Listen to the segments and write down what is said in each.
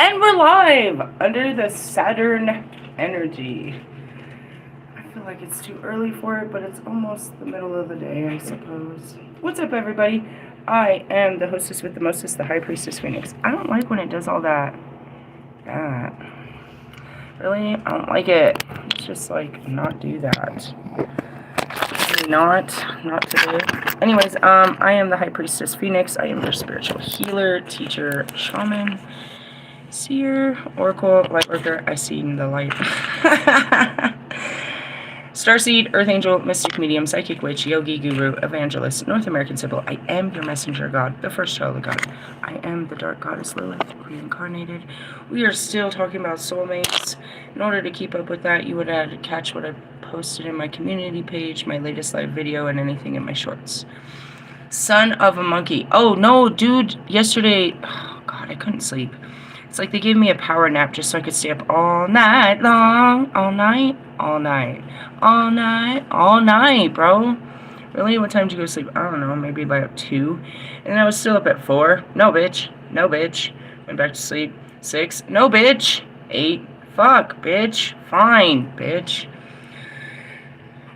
And we're live under the Saturn energy. I feel like it's too early for it, but it's almost the middle of the day, I suppose. What's up, everybody? I am the hostess with the mostest, the High Priestess Phoenix. I don't like when it does all that. Really? I don't like it. It's just like, not do that. Not today. Anyways, I am the High Priestess Phoenix. I am your spiritual healer, teacher, shaman, seer, oracle, light worker. I see the light. Starseed, earth angel, mystic medium, psychic witch, yogi, guru, evangelist, North American symbol. I am your messenger god, the first child of God. I am the dark goddess Lilith, reincarnated. We are still talking about soulmates. In order to keep up with that, you would have to catch what I posted in my community page, my latest live video, and anything in my shorts. Son of a monkey. Oh no, dude, yesterday, oh god, I couldn't sleep. It's like they gave me a power nap just so I could stay up all night long, all night, bro. Really? What time did you go to sleep? I don't know, maybe like 2. And I was still up at 4. No, bitch. No, bitch. Went back to sleep. 6. No, bitch. 8. Fuck, bitch. Fine, bitch.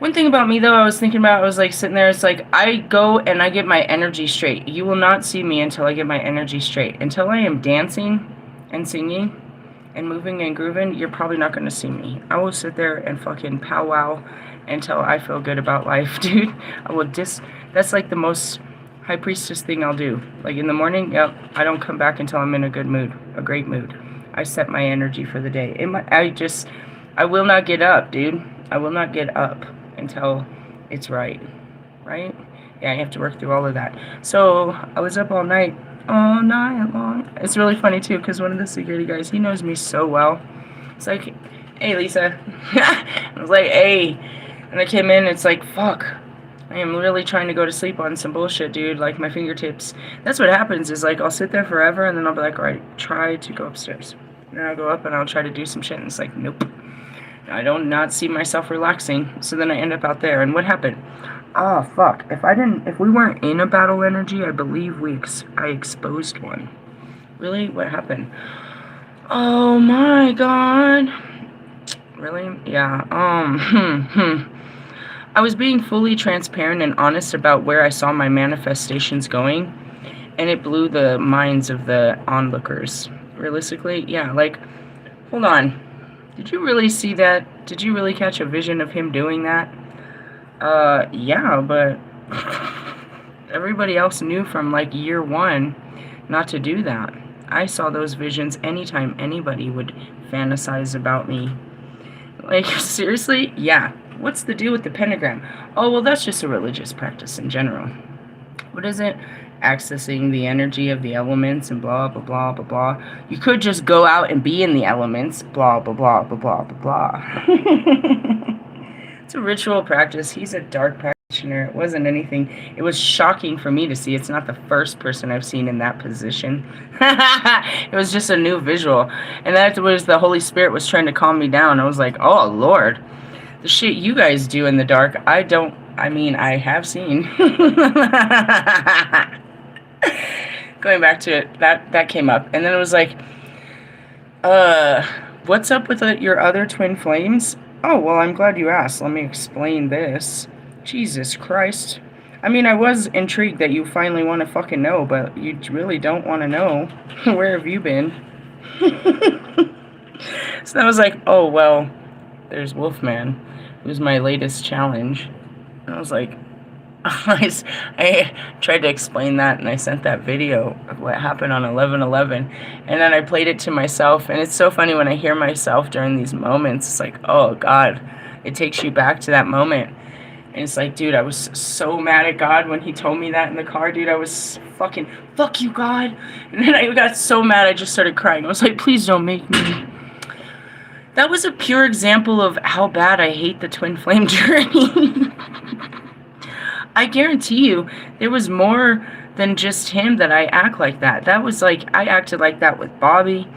One thing about me, though, I was thinking about, I was like sitting there, it's like, I go and I get my energy straight. You will not see me until I get my energy straight. Until I am dancing and singing and moving and grooving, you're probably not going to see me. I will sit there and fucking powwow until I feel good about life, dude. I will that's like the most High Priestess thing I'll do. Like in the morning, yep, I don't come back until I'm in a good mood, a great mood. I set my energy for the day. I will not get up, dude. I will not get up until it's right? Yeah, I have to work through all of that. So I was up all night long. It's really funny too, because one of the security guys, he knows me so well. It's like, hey, Lisa. I was like, hey. And I came in, it's like, fuck. I am really trying to go to sleep on some bullshit, dude. Like my fingertips. That's what happens, is like, I'll sit there forever, and then I'll be like, alright, try to go upstairs. And then I'll go up and I'll try to do some shit, and it's like, nope. I don't not see myself relaxing, so then I end up out there. And what happened? Ah, fuck. If we weren't in a battle energy, I believe I exposed one. Really? What happened? Oh my god. Really? Yeah. I was being fully transparent and honest about where I saw my manifestations going, and it blew the minds of the onlookers. Realistically, yeah, like, hold on. Did you really see that? Did you really catch a vision of him doing that? Yeah, but everybody else knew from like year 1 not to do that. I saw those visions anytime anybody would fantasize about me. Like, seriously? Yeah. What's the deal with the pentagram? Oh, well, that's just a religious practice in general. What is it? Accessing the energy of the elements and blah, blah, blah, blah, blah. You could just go out and be in the elements, blah, blah, blah, blah, blah, blah, blah. It's a ritual practice. He's a dark practitioner. It wasn't anything. It was shocking for me to see. It's not the first person I've seen in that position. It was just a new visual. And that was the Holy Spirit was trying to calm me down. I was like, oh, Lord. The shit you guys do in the dark, I have seen. Going back to it, that came up. And then it was like, what's up with your other twin flames? Oh, well, I'm glad you asked. Let me explain this. Jesus Christ. I mean, I was intrigued that you finally want to fucking know, but you really don't want to know. Where have you been? So I was like, oh, well, there's Wolfman. It was my latest challenge. And I was like, I tried to explain that, and I sent that video of what happened on 11/11, and then I played it to myself. And it's so funny when I hear myself during these moments. It's like, oh God, it takes you back to that moment. And it's like, dude, I was so mad at God when he told me that in the car, dude. I was fucking, fuck you, God. And then I got so mad, I just started crying. I was like, please don't make me. That was a pure example of how bad I hate the twin flame journey. I guarantee you, there was more than just him that I act like that. That was like, I acted like that with Bobby,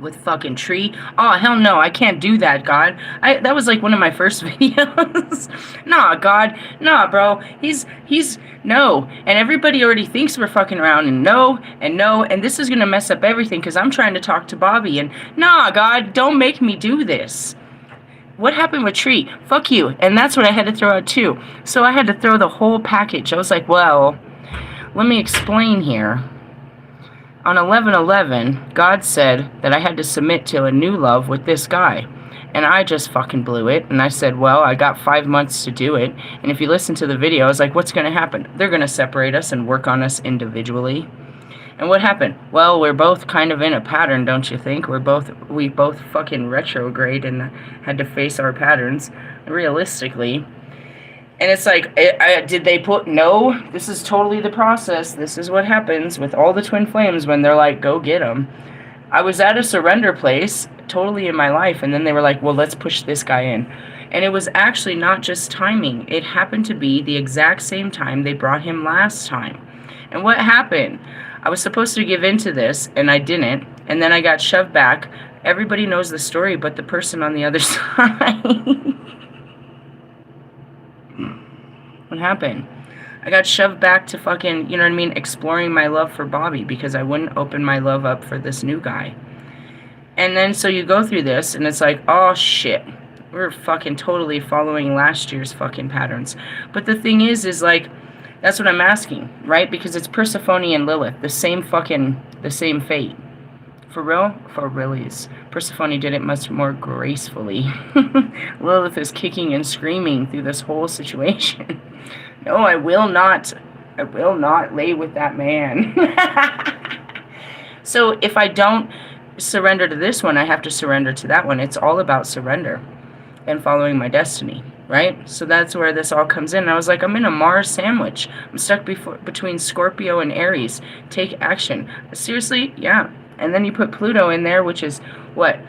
with fucking Tree. Oh, hell no, I can't do that, God. That was like one of my first videos. Nah, God. Nah, bro. He's, no. And everybody already thinks we're fucking around, and no, and this is gonna mess up everything, because I'm trying to talk to Bobby, and nah, God, don't make me do this. What happened with Tree? Fuck you. And that's what I had to throw out too. So I had to throw the whole package. I was like, well, let me explain here. On 11/11, God said that I had to submit to a new love with this guy. And I just fucking blew it. And I said, well, I got 5 months to do it. And if you listen to the video, I was like, what's going to happen? They're going to separate us and work on us individually. And what happened? Well, we're both kind of in a pattern, don't you think? We both fucking retrograde and had to face our patterns realistically. And it's like, did they put, no, this is totally the process. This is what happens with all the twin flames when they're like, go get them. I was at a surrender place totally in my life, and then they were like, well, let's push this guy in. And it was actually not just timing. It happened to be the exact same time they brought him last time. And what happened? I was supposed to give in to this, and I didn't. And then I got shoved back. Everybody knows the story, but the person on the other side. What happened? I got shoved back to fucking, you know what I mean, exploring my love for Bobby, because I wouldn't open my love up for this new guy. And then so you go through this, and it's like, oh shit, we're fucking totally following last year's fucking patterns. But the thing is like, that's what I'm asking, right? Because it's Persephone and Lilith, the same fate. For real? For realies. Persephone did it much more gracefully. Lilith is kicking and screaming through this whole situation. No, I will not lay with that man. So if I don't surrender to this one, I have to surrender to that one. It's all about surrender and following my destiny, right? So that's where this all comes in. And I was like, I'm in a Mars sandwich. I'm stuck between Scorpio and Aries. Take action. Seriously? Yeah. And then you put Pluto in there, which is what?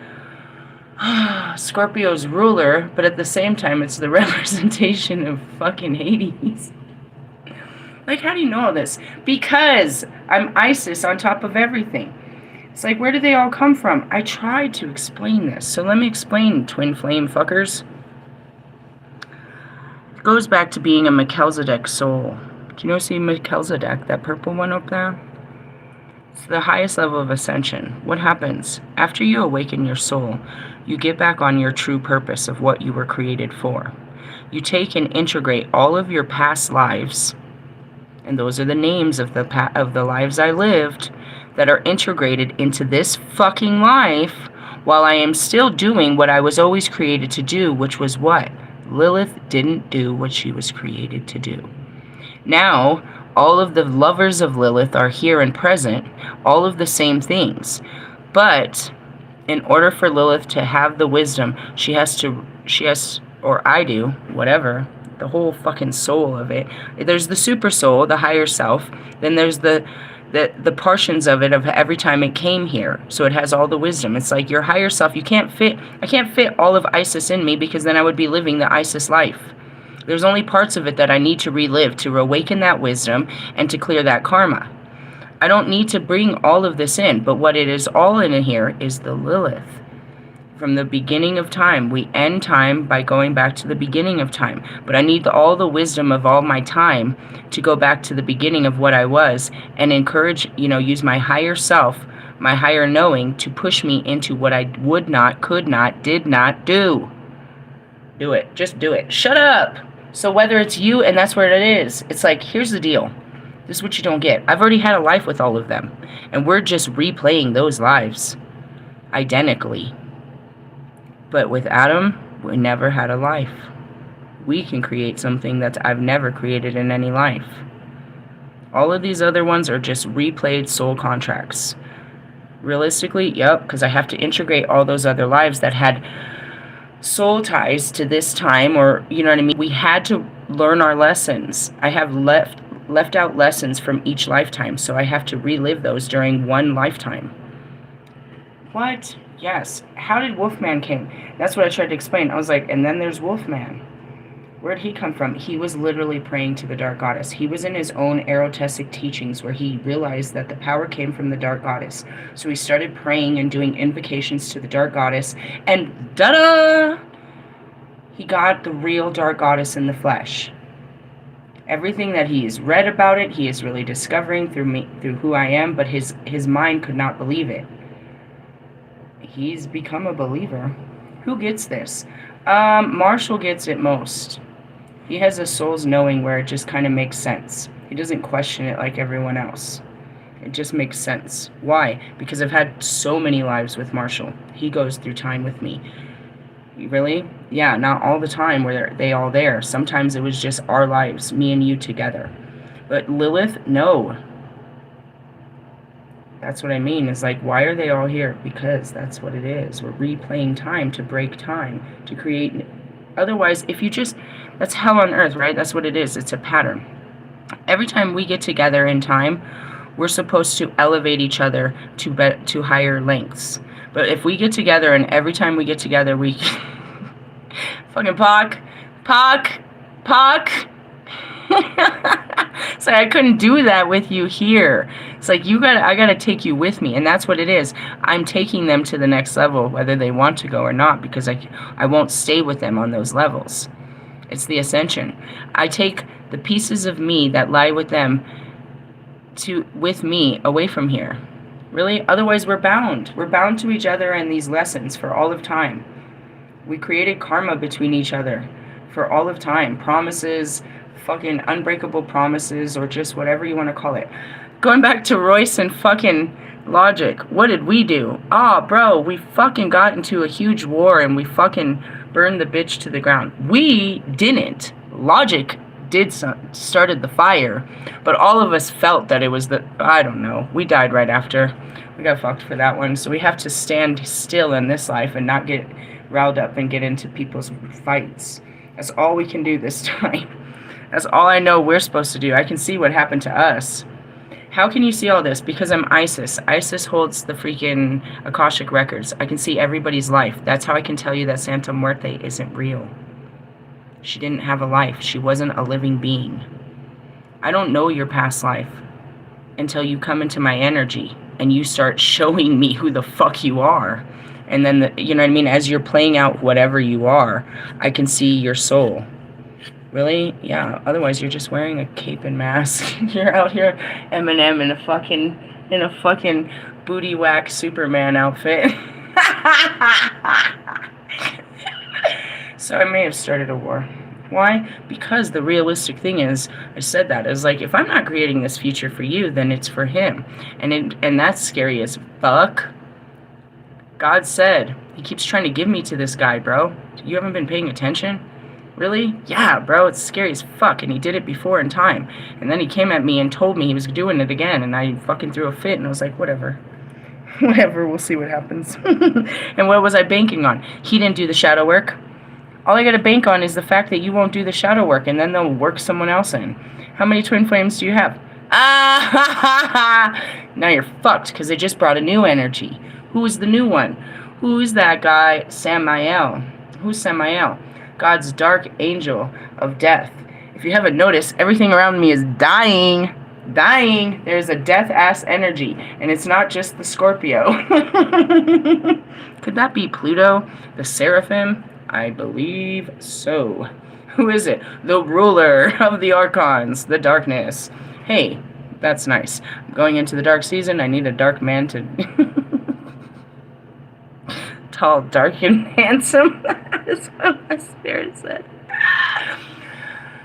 Scorpio's ruler, but at the same time, it's the representation of fucking Hades. Like, how do you know all this? Because I'm Isis on top of everything. It's like, where do they all come from? I tried to explain this. So let me explain, twin flame fuckers. It goes back to being a Melchizedek soul. Do you know, see Melchizedek, that purple one up there? It's the highest level of ascension. What happens? After you awaken your soul, you get back on your true purpose of what you were created for. You take and integrate all of your past lives, and those are the names of the lives I lived, that are integrated into this fucking life, while I am still doing what I was always created to do, which was what? Lilith didn't do what she was created to do. Now, all of the lovers of Lilith are here and present, all of the same things. But in order for Lilith to have the wisdom, she has, or I do, whatever, the whole fucking soul of it. There's the super soul, the higher self, then there's the portions of it of every time it came here. So it has all the wisdom. It's like your higher self, I can't fit all of Isis in me, because then I would be living the Isis life. There's only parts of it that I need to relive to awaken that wisdom and to clear that karma. I don't need to bring all of this in, but what it is all in here is the Lilith. From the beginning of time, we end time by going back to the beginning of time. But I need all the wisdom of all my time to go back to the beginning of what I was and encourage, use my higher self, my higher knowing to push me into what I would not, could not, did not do. Do it. Just do it. Shut up! So whether it's you, and that's what it is, it's like, here's the deal. This is what you don't get. I've already had a life with all of them. And we're just replaying those lives. Identically. But with Adam, we never had a life. We can create something that I've never created in any life. All of these other ones are just replayed soul contracts. Realistically, yep, because I have to integrate all those other lives that had soul ties to this time, or you know what I mean. We had to learn our lessons. I have left out lessons from each lifetime, so I have to relive those during one lifetime. What? Yes. How did Wolfman came? That's what I tried to explain. I was like, and then there's Wolfman. Where'd he come from? He was literally praying to the Dark Goddess. He was in his own erotic teachings where he realized that the power came from the Dark Goddess. So he started praying and doing invocations to the Dark Goddess, and da-da! He got the real Dark Goddess in the flesh. Everything that he's read about it, he is really discovering through me, through who I am, but his mind could not believe it. He's become a believer. Who gets this? Marshall gets it most. He has a soul's knowing where it just kind of makes sense. He doesn't question it like everyone else. It just makes sense. Why? Because I've had so many lives with Marshall. He goes through time with me. Really? Yeah, not all the time were they all there. Sometimes it was just our lives, me and you together. But Lilith, no. That's what I mean. It's like, why are they all here? Because that's what it is. We're replaying time to break time, to create... Otherwise, if you just... That's hell on earth, right? That's what it is. It's a pattern. Every time we get together in time, we're supposed to elevate each other to higher lengths. But if we get together and every time we get together, we... fucking Pock. It's like I couldn't do that with you here. It's like I gotta take you with me, and that's what it is. I'm taking them to the next level, whether they want to go or not, because I won't stay with them on those levels. It's the ascension. I take the pieces of me that lie with them with me away from here. Really? Otherwise we're bound. We're bound to each other and these lessons for all of time. We created karma between each other for all of time. Promises, fucking unbreakable promises, or just whatever you want to call it. Going back to Royce and fucking Logic, what did we do? Bro, we fucking got into a huge war and we fucking burned the bitch to the ground. We didn't. Logic started the fire, but all of us felt that it was I don't know. We died right after. We got fucked for that one, so we have to stand still in this life and not get riled up and get into people's fights. That's all we can do this time. That's all I know we're supposed to do. I can see what happened to us. How can you see all this? Because I'm Isis. Isis holds the freaking Akashic records. I can see everybody's life. That's how I can tell you that Santa Muerte isn't real. She didn't have a life. She wasn't a living being. I don't know your past life until you come into my energy and you start showing me who the fuck you are. And then, you know what I mean? As you're playing out whatever you are, I can see your soul. Really? Yeah. Otherwise, you're just wearing a cape and mask. You're out here, Eminem, in a fucking booty whack Superman outfit. So I may have started a war. Why? Because the realistic thing is, I said that, is like, if I'm not creating this future for you, then it's for him. And that's scary as fuck. God said, he keeps trying to give me to this guy, bro. You haven't been paying attention? Really? Yeah, bro, it's scary as fuck, and he did it before in time. And then he came at me and told me he was doing it again, and I fucking threw a fit, and I was like, whatever. Whatever, we'll see what happens. And what was I banking on? He didn't do the shadow work. All I gotta bank on is the fact that you won't do the shadow work, and then they'll work someone else in. How many twin flames do you have? Now you're fucked, because they just brought a new energy. Who is the new one? Who's that guy? Samael. Who's Samael? God's dark angel of death. If you haven't noticed, everything around me is dying. Dying. There's a death-ass energy. And it's not just the Scorpio. Could that be Pluto? The Seraphim? I believe so. Who is it? The ruler of the Archons. The darkness. Hey, that's nice. I'm going into the dark season. I need a dark man to... Tall, dark, and handsome. That's what my spirit said.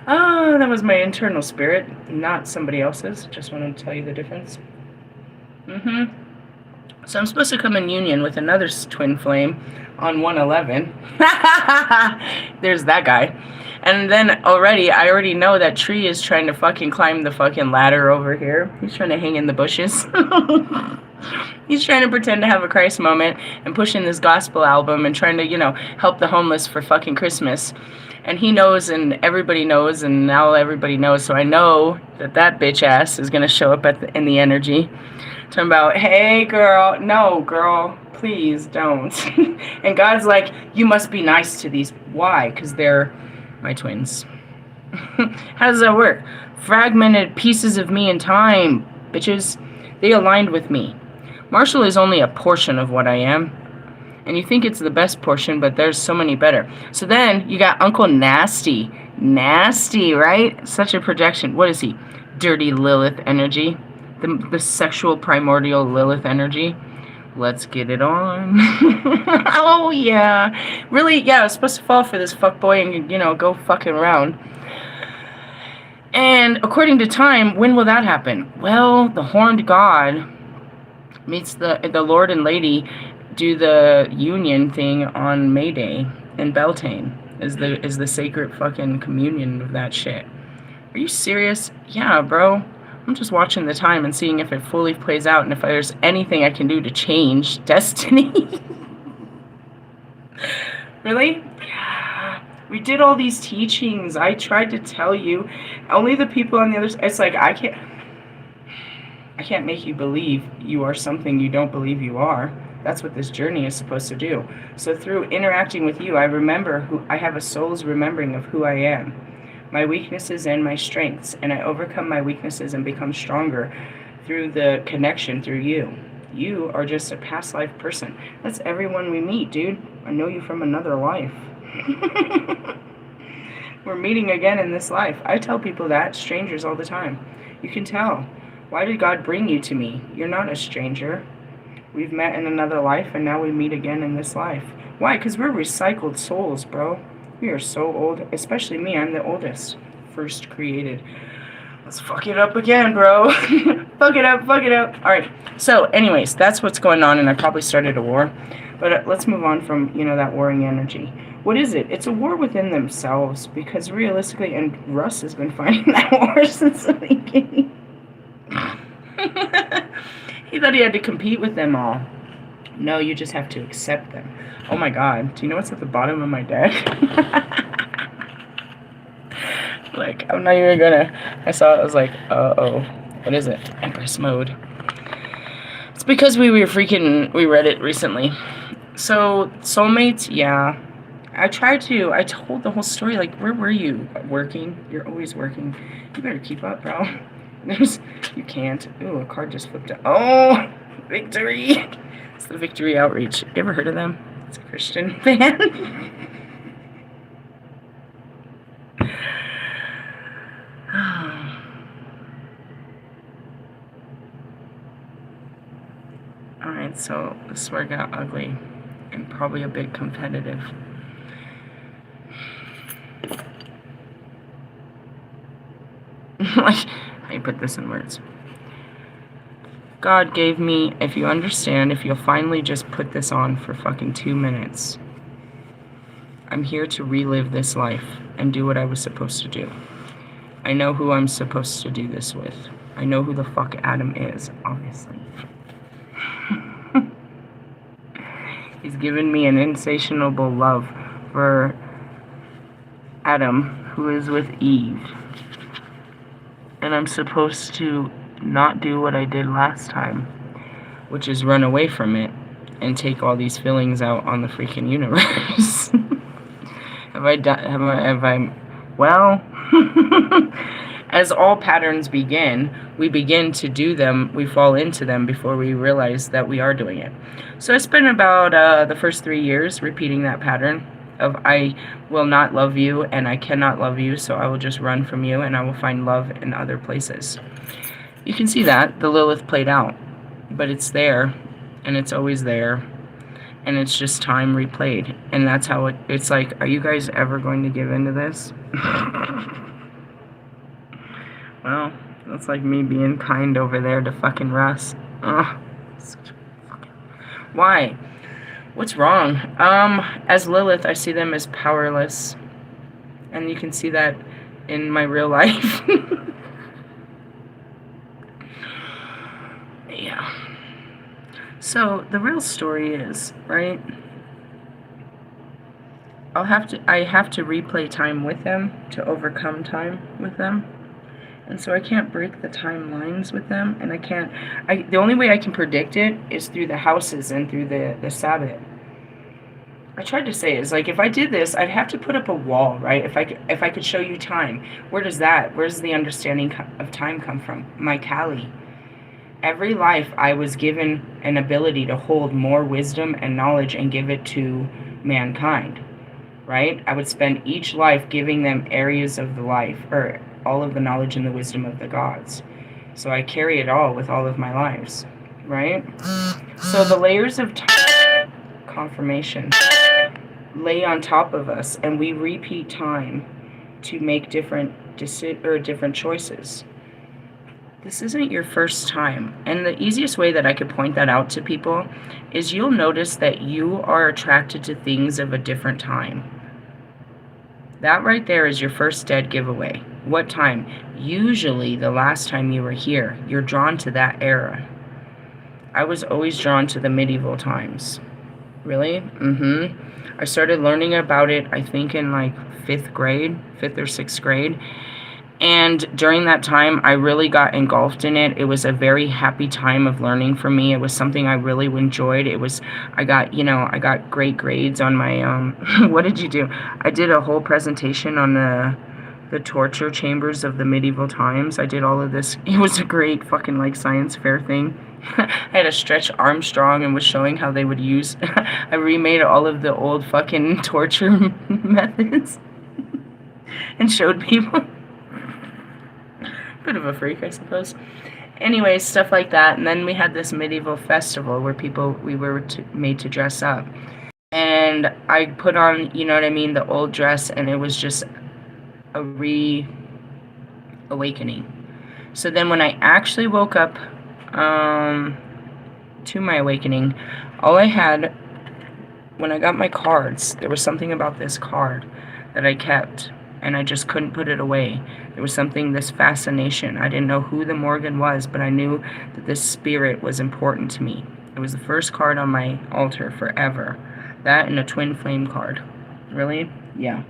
Oh, that was my internal spirit, not somebody else's. Just wanted to tell you the difference. So I'm supposed to come in union with another twin flame on 111. There's that guy. And then I already know that Tree is trying to fucking climb the fucking ladder over here. He's trying to hang in the bushes. He's trying to pretend to have a Christ moment and pushing this gospel album and trying to, you know, help the homeless for fucking Christmas. And he knows, and everybody knows, and now everybody knows. So I know that bitch ass is going to show up in the energy. Talking about, hey, girl. No, girl. Please don't. And God's like, you must be nice to these. Why? Because they're My twins. How does that work? Fragmented pieces of me in time, bitches. They aligned with me. Marshall is only a portion of what I am. And you think it's the best portion, but there's so many better. So then you got Uncle Nasty. Nasty, right? Such a projection. What is he? Dirty Lilith energy. The sexual primordial Lilith energy. Let's get it on. Oh, yeah. Really? Yeah, I was supposed to fall for this fuckboy and, you know, go fucking around. And according to time, when will that happen? Well, the horned god meets the Lord and Lady do the union thing on May Day in Beltane. Is the sacred fucking communion of that shit. Are you serious? Yeah, bro. I'm just watching the time and seeing if it fully plays out and if there's anything I can do to change destiny. Really? Yeah. We did all these teachings. I tried to tell you. Only the people on the other side. It's like I can't make you believe you are something you don't believe you are. That's what this journey is supposed to do. So through interacting with you, I remember who I have a soul's remembering of who I am, my weaknesses and my strengths, and I overcome my weaknesses and become stronger through the connection through you. You are just a past life person. That's everyone we meet, dude. I know you from another life. We're meeting again in this life. I tell people that, strangers all the time. You can tell. Why did God bring you to me? You're not a stranger. We've met in another life, and now we meet again in this life. Why? Because we're recycled souls, bro. We are so old. Especially me. I'm the oldest. First created. Let's fuck it up again, bro. Fuck it up, fuck it up. Alright. So, anyways, that's what's going on, and I probably started a war. But let's move on from, you know, that warring energy. What is it? It's a war within themselves, because realistically, and Russ has been fighting that war since the beginning. He thought he had to compete with them all. No, you just have to accept them. Oh my god, do you know what's at the bottom of my deck? Like, I'm not even gonna... I saw it, I was like, uh-oh. What is it? Empress mode. It's because we read it recently. So, Soulmates, yeah. I told the whole story, like, where were you? Working? You're always working. You better keep up, bro. You can't. Ooh, a card just flipped out. Oh, victory! It's the Victory Outreach. You ever heard of them? It's a Christian band. Alright, so this is where it got ugly and probably a bit competitive. Like, how you put this in words? God gave me, if you understand, if you'll finally just put this on for fucking 2 minutes, I'm here to relive this life and do what I was supposed to do. I know who I'm supposed to do this with. I know who the fuck Adam is, obviously. He's given me an insatiable love for Adam, who is with Eve. And I'm supposed to not do what I did last time, which is run away from it and take all these feelings out on the freaking universe. Well, as all patterns begin, we begin to do them, we fall into them before we realize that we are doing it. So I spent about the first 3 years repeating that pattern of I will not love you and I cannot love you, so I will just run from you and I will find love in other places. You can see that the Lilith played out, but it's there and it's always there, and it's just time replayed. And that's how it's like, are you guys ever going to give into this? Well, that's like me being kind over there to fucking Russ. Ugh. Why? What's wrong? As Lilith, I see them as powerless. And you can see that in my real life. Yeah. So, the real story is, right? I have to replay time with them to overcome time with them. And so I can't break the timelines with them, and the only way I can predict it is through the houses and through the Sabbath. I tried to say is like if I did this, I'd have to put up a wall, right? If I could show you time, where's the understanding of time come from? My Kali. Every life I was given an ability to hold more wisdom and knowledge and give it to mankind, right? I would spend each life giving them areas of the life, or all of the knowledge and the wisdom of the gods. So I carry it all with all of my lives, right? So the layers of time, confirmation, lay on top of us, and we repeat time to make different choices. This isn't your first time. And the easiest way that I could point that out to people is you'll notice that you are attracted to things of a different time. That right there is your first dead giveaway. What time? Usually the last time you were here. You're drawn to that era. I was always drawn to the medieval times. Really? I started learning about it, I think, in like 5th or 6th grade. And during that time, I really got engulfed in it. It was a very happy time of learning for me. It was something I really enjoyed. I got great grades on my, what did you do? I did a whole presentation on the torture chambers of the medieval times. I did all of this. It was a great fucking like science fair thing. I had a Stretch Armstrong and was showing how they would use, I remade all of the old fucking torture methods and showed people. Bit of a freak, I suppose. Anyways, stuff like that. And then we had this medieval festival where we were made to dress up. And I put on, you know what I mean, the old dress, and it was just a reawakening. So then when I actually woke up to my awakening, all I had, when I got my cards, there was something about this card that I kept, and I just couldn't put it away. There was this fascination. I didn't know who the Morgan was, but I knew that this spirit was important to me. It was the first card on my altar forever. That and a twin flame card. Really? Yeah.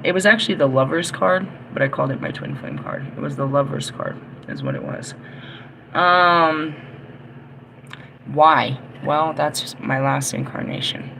It was actually the Lover's card, but I called it my twin flame card. It was the Lover's card, is what it was. Why? Well, that's my last incarnation.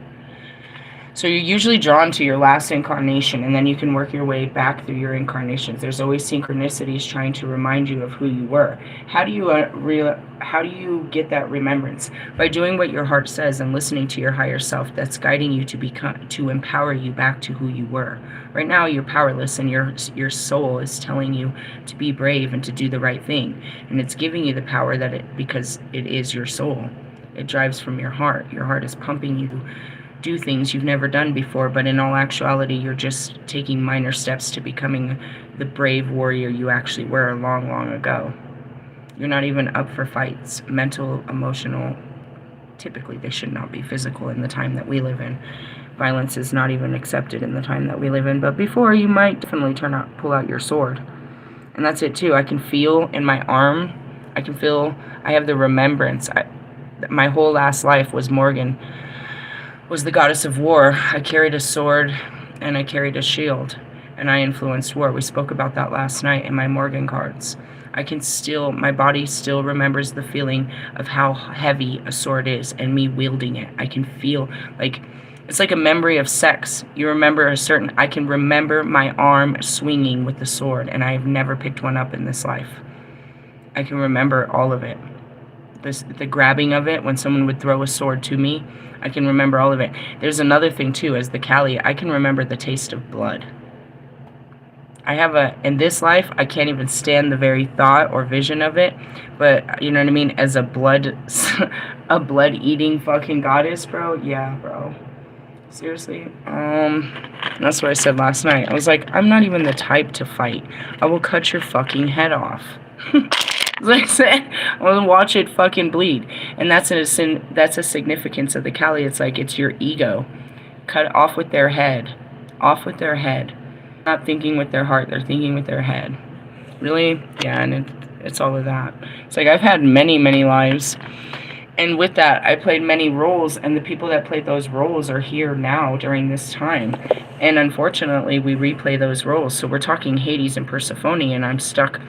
So you're usually drawn to your last incarnation, and then you can work your way back through your incarnations. There's always synchronicities trying to remind you of who you were. How do you get that remembrance? By doing what your heart says and listening to your higher self that's guiding you to empower you back to who you were. Right now you're powerless, and your soul is telling you to be brave and to do the right thing. And it's giving you the power because it is your soul. It drives from your heart. Your heart is pumping you do things you've never done before, but in all actuality, you're just taking minor steps to becoming the brave warrior you actually were long, long ago. You're not even up for fights, mental, emotional. Typically, they should not be physical in the time that we live in. Violence is not even accepted in the time that we live in, but before, you might definitely pull out your sword. And that's it too. I can feel in my arm, I have the remembrance. My whole last life was Morgan, was the goddess of war. I carried a sword and I carried a shield, and I influenced war. We spoke about that last night in my Morgan cards. My body still remembers the feeling of how heavy a sword is and me wielding it. I can feel it's like a memory of sex. You remember I can remember my arm swinging with the sword, and I've never picked one up in this life. I can remember all of it. The grabbing of it when someone would throw a sword to me, I can remember all of it. There's another thing too, as the Kali, I can remember the taste of blood. In this life, I can't even stand the very thought or vision of it, but you know what I mean, as a blood-eating fucking goddess, bro, yeah, bro. Seriously, that's what I said last night. I was like, I'm not even the type to fight. I will cut your fucking head off. Like I said, I want to watch it fucking bleed. And that's a significance of the Kali. It's like, it's your ego. Cut off with their head. Off with their head. Not thinking with their heart, they're thinking with their head. Really? Yeah, and it's all of that. It's like, I've had many, many lives. And with that, I played many roles, and the people that played those roles are here now during this time. And unfortunately, we replay those roles. So we're talking Hades and Persephone, and I'm stuck.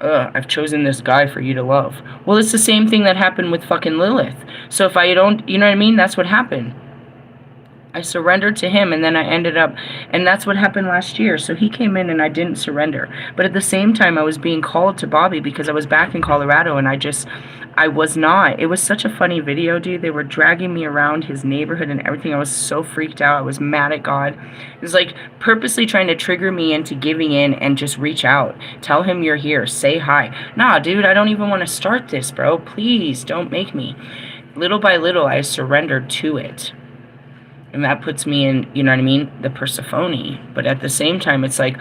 I've chosen this guy for you to love. Well, it's the same thing that happened with fucking Lilith. So if I don't, you know what I mean? That's what happened. I surrendered to him, and then I ended up, and that's what happened last year. So he came in and I didn't surrender. But at the same time, I was being called to Bobby because I was back in Colorado, and I was not. It was such a funny video, dude. They were dragging me around his neighborhood and everything. I was so freaked out. I was mad at God. It was like purposely trying to trigger me into giving in and just reach out. Tell him you're here. Say hi. Nah, dude, I don't even want to start this, bro. Please don't make me. Little by little, I surrendered to it. And that puts me in, you know what I mean, the Persephone. But at the same time, it's like,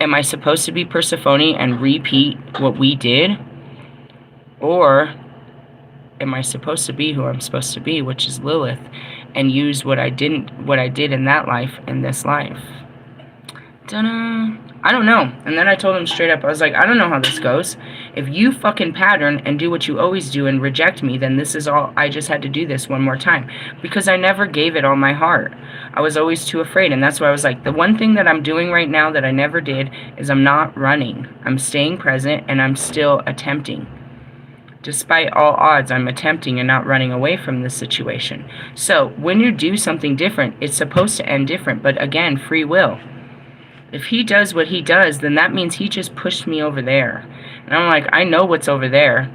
am I supposed to be Persephone and repeat what we did? Or am I supposed to be who I'm supposed to be, which is Lilith, and use what I did in that life in this life? Dunno. I don't know. And then I told him straight up, I was like, I don't know how this goes. If you fucking pattern and do what you always do and reject me, then this is all, I just had to do this one more time. Because I never gave it all my heart. I was always too afraid. And that's why I was like, the one thing that I'm doing right now that I never did is I'm not running. I'm staying present and I'm still attempting. Despite all odds, I'm attempting and not running away from this situation. So when you do something different, it's supposed to end different. But again, free will. If he does what he does, then that means he just pushed me over there. And I'm like, I know what's over there.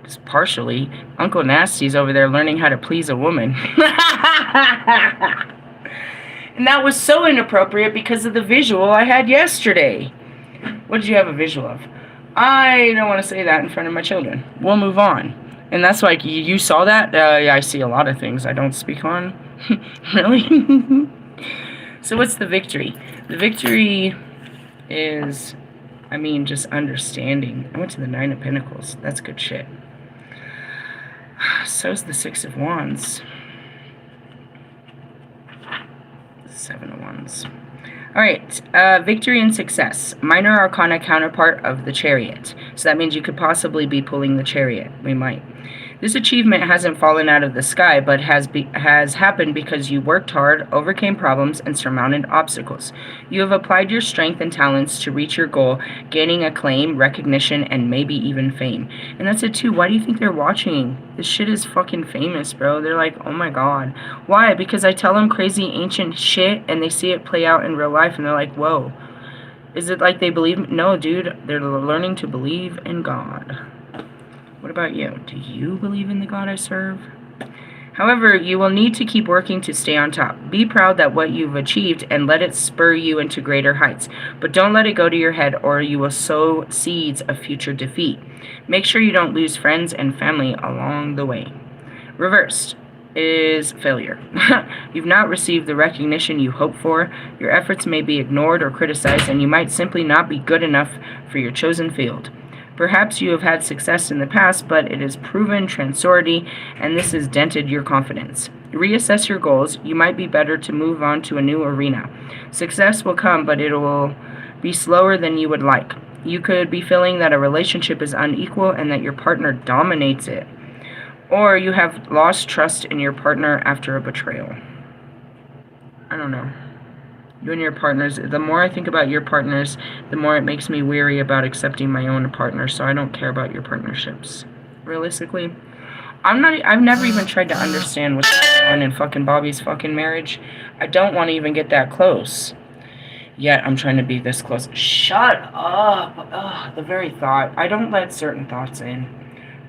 It's partially. Uncle Nasty's over there learning how to please a woman. And that was so inappropriate because of the visual I had yesterday. What did you have a visual of? I don't want to say that in front of my children. We'll move on. And that's like, you saw that? Yeah, I see a lot of things I don't speak on. Really? So what's the victory? The victory is, I mean, just understanding. I went to the 9 of Pentacles. That's good shit. So's the 6 of Wands. 7 of Wands. Alright, victory and success. Minor Arcana counterpart of the Chariot. So that means you could possibly be pulling the Chariot. We might. This achievement hasn't fallen out of the sky, but has happened because you worked hard, overcame problems, and surmounted obstacles. You have applied your strength and talents to reach your goal, gaining acclaim, recognition, and maybe even fame. And that's it too. Why do you think they're watching? This shit is fucking famous, bro. They're like, oh my god. Why? Because I tell them crazy ancient shit, and they see it play out in real life, and they're like, whoa. Is it like they believe? No, dude. They're learning to believe in God. What about you? Do you believe in the God I serve? However, you will need to keep working to stay on top. Be proud that what you've achieved and let it spur you into greater heights. But don't let it go to your head or you will sow seeds of future defeat. Make sure you don't lose friends and family along the way. Reversed is failure. You've not received the recognition you hoped for. Your efforts may be ignored or criticized, and you might simply not be good enough for your chosen field. Perhaps you have had success in the past, but it has proven transitory, and this has dented your confidence. Reassess your goals. You might be better to move on to a new arena. Success will come, but it will be slower than you would like. You could be feeling that a relationship is unequal and that your partner dominates it. Or you have lost trust in your partner after a betrayal. I don't know. You and your partners, the more I think about your partners, the more it makes me weary about accepting my own partner, so I don't care about your partnerships. Realistically, I've never even tried to understand what's going on in fucking Bobby's fucking marriage. I don't want to even get that close. Yet I'm trying to be this close. Shut up! Ugh, the very thought. I don't let certain thoughts in.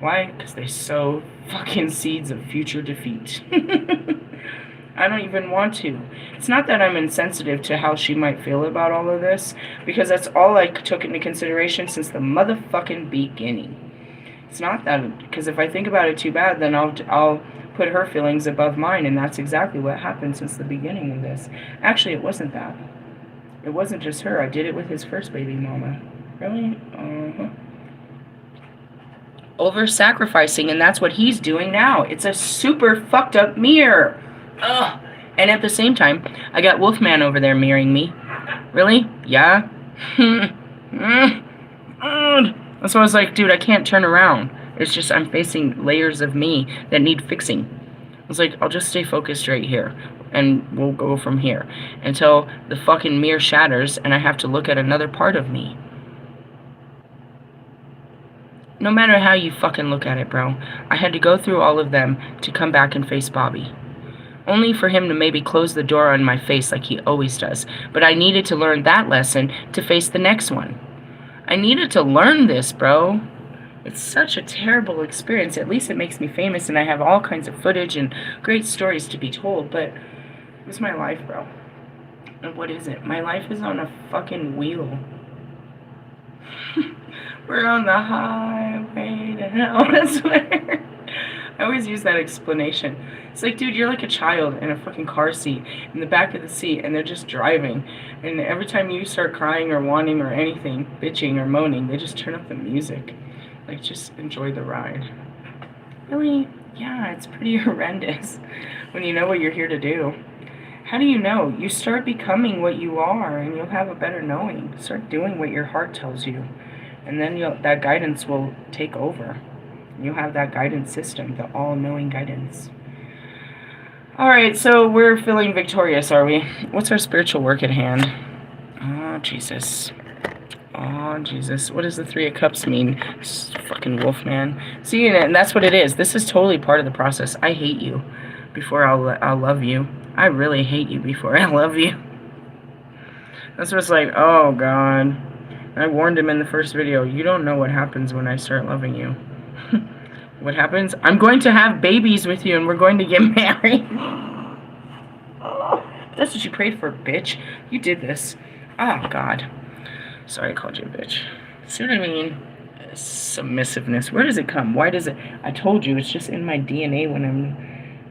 Why? Because they sow fucking seeds of future defeat. I don't even want to. It's not that I'm insensitive to how she might feel about all of this, because that's all I took into consideration since the motherfucking beginning. It's not that, because if I think about it too bad, then I'll put her feelings above mine, and that's exactly what happened since the beginning of this. Actually, it wasn't that. It wasn't just her. I did it with his first baby mama. Really? Over-sacrificing, and that's what he's doing now. It's a super fucked up mirror. Ugh. And at the same time, I got Wolfman over there mirroring me. Really? Yeah? That's why I was like, dude, I can't turn around. It's just I'm facing layers of me that need fixing. I was like, I'll just stay focused right here. And we'll go from here. Until the fucking mirror shatters and I have to look at another part of me. No matter how you fucking look at it, bro. I had to go through all of them to come back and face Bobby. only for him to maybe close the door on my face like he always does. But I needed to learn that lesson to face the next one. I needed to learn this, bro. It's such a terrible experience. At least it makes me famous and I have all kinds of footage and great stories to be told, but it's my life, bro. And what is it? My life is on a fucking wheel. We're on the highway to hell, I swear. I always use that explanation. It's like, dude, you're like a child in a fucking car seat, in the back of the seat, and they're just driving. And every time you start crying or wanting or anything, bitching or moaning, they just turn up the music. Like, just enjoy the ride. Really? Yeah, it's pretty horrendous when you know what you're here to do. How do you know? You start becoming what you are, and you'll have a better knowing. Start doing what your heart tells you, and then that guidance will take over. You'll have that guidance system, the all-knowing guidance. Alright, so we're feeling victorious, are we? What's our spiritual work at hand? Oh, Jesus. Oh, Jesus. What does the Three of Cups mean? Fucking Wolfman. See, and that's what it is. This is totally part of the process. I hate you before I'll love you. I really hate you before I love you. That's what's like, oh, God. I warned him in the first video. You don't know what happens when I start loving you. What happens? I'm going to have babies with you and we're going to get married. That's what you prayed for, bitch. You did this. Oh, God. Sorry I called you a bitch. See what I mean? Submissiveness. Where does it come? Why does it? I told you, it's just in my DNA when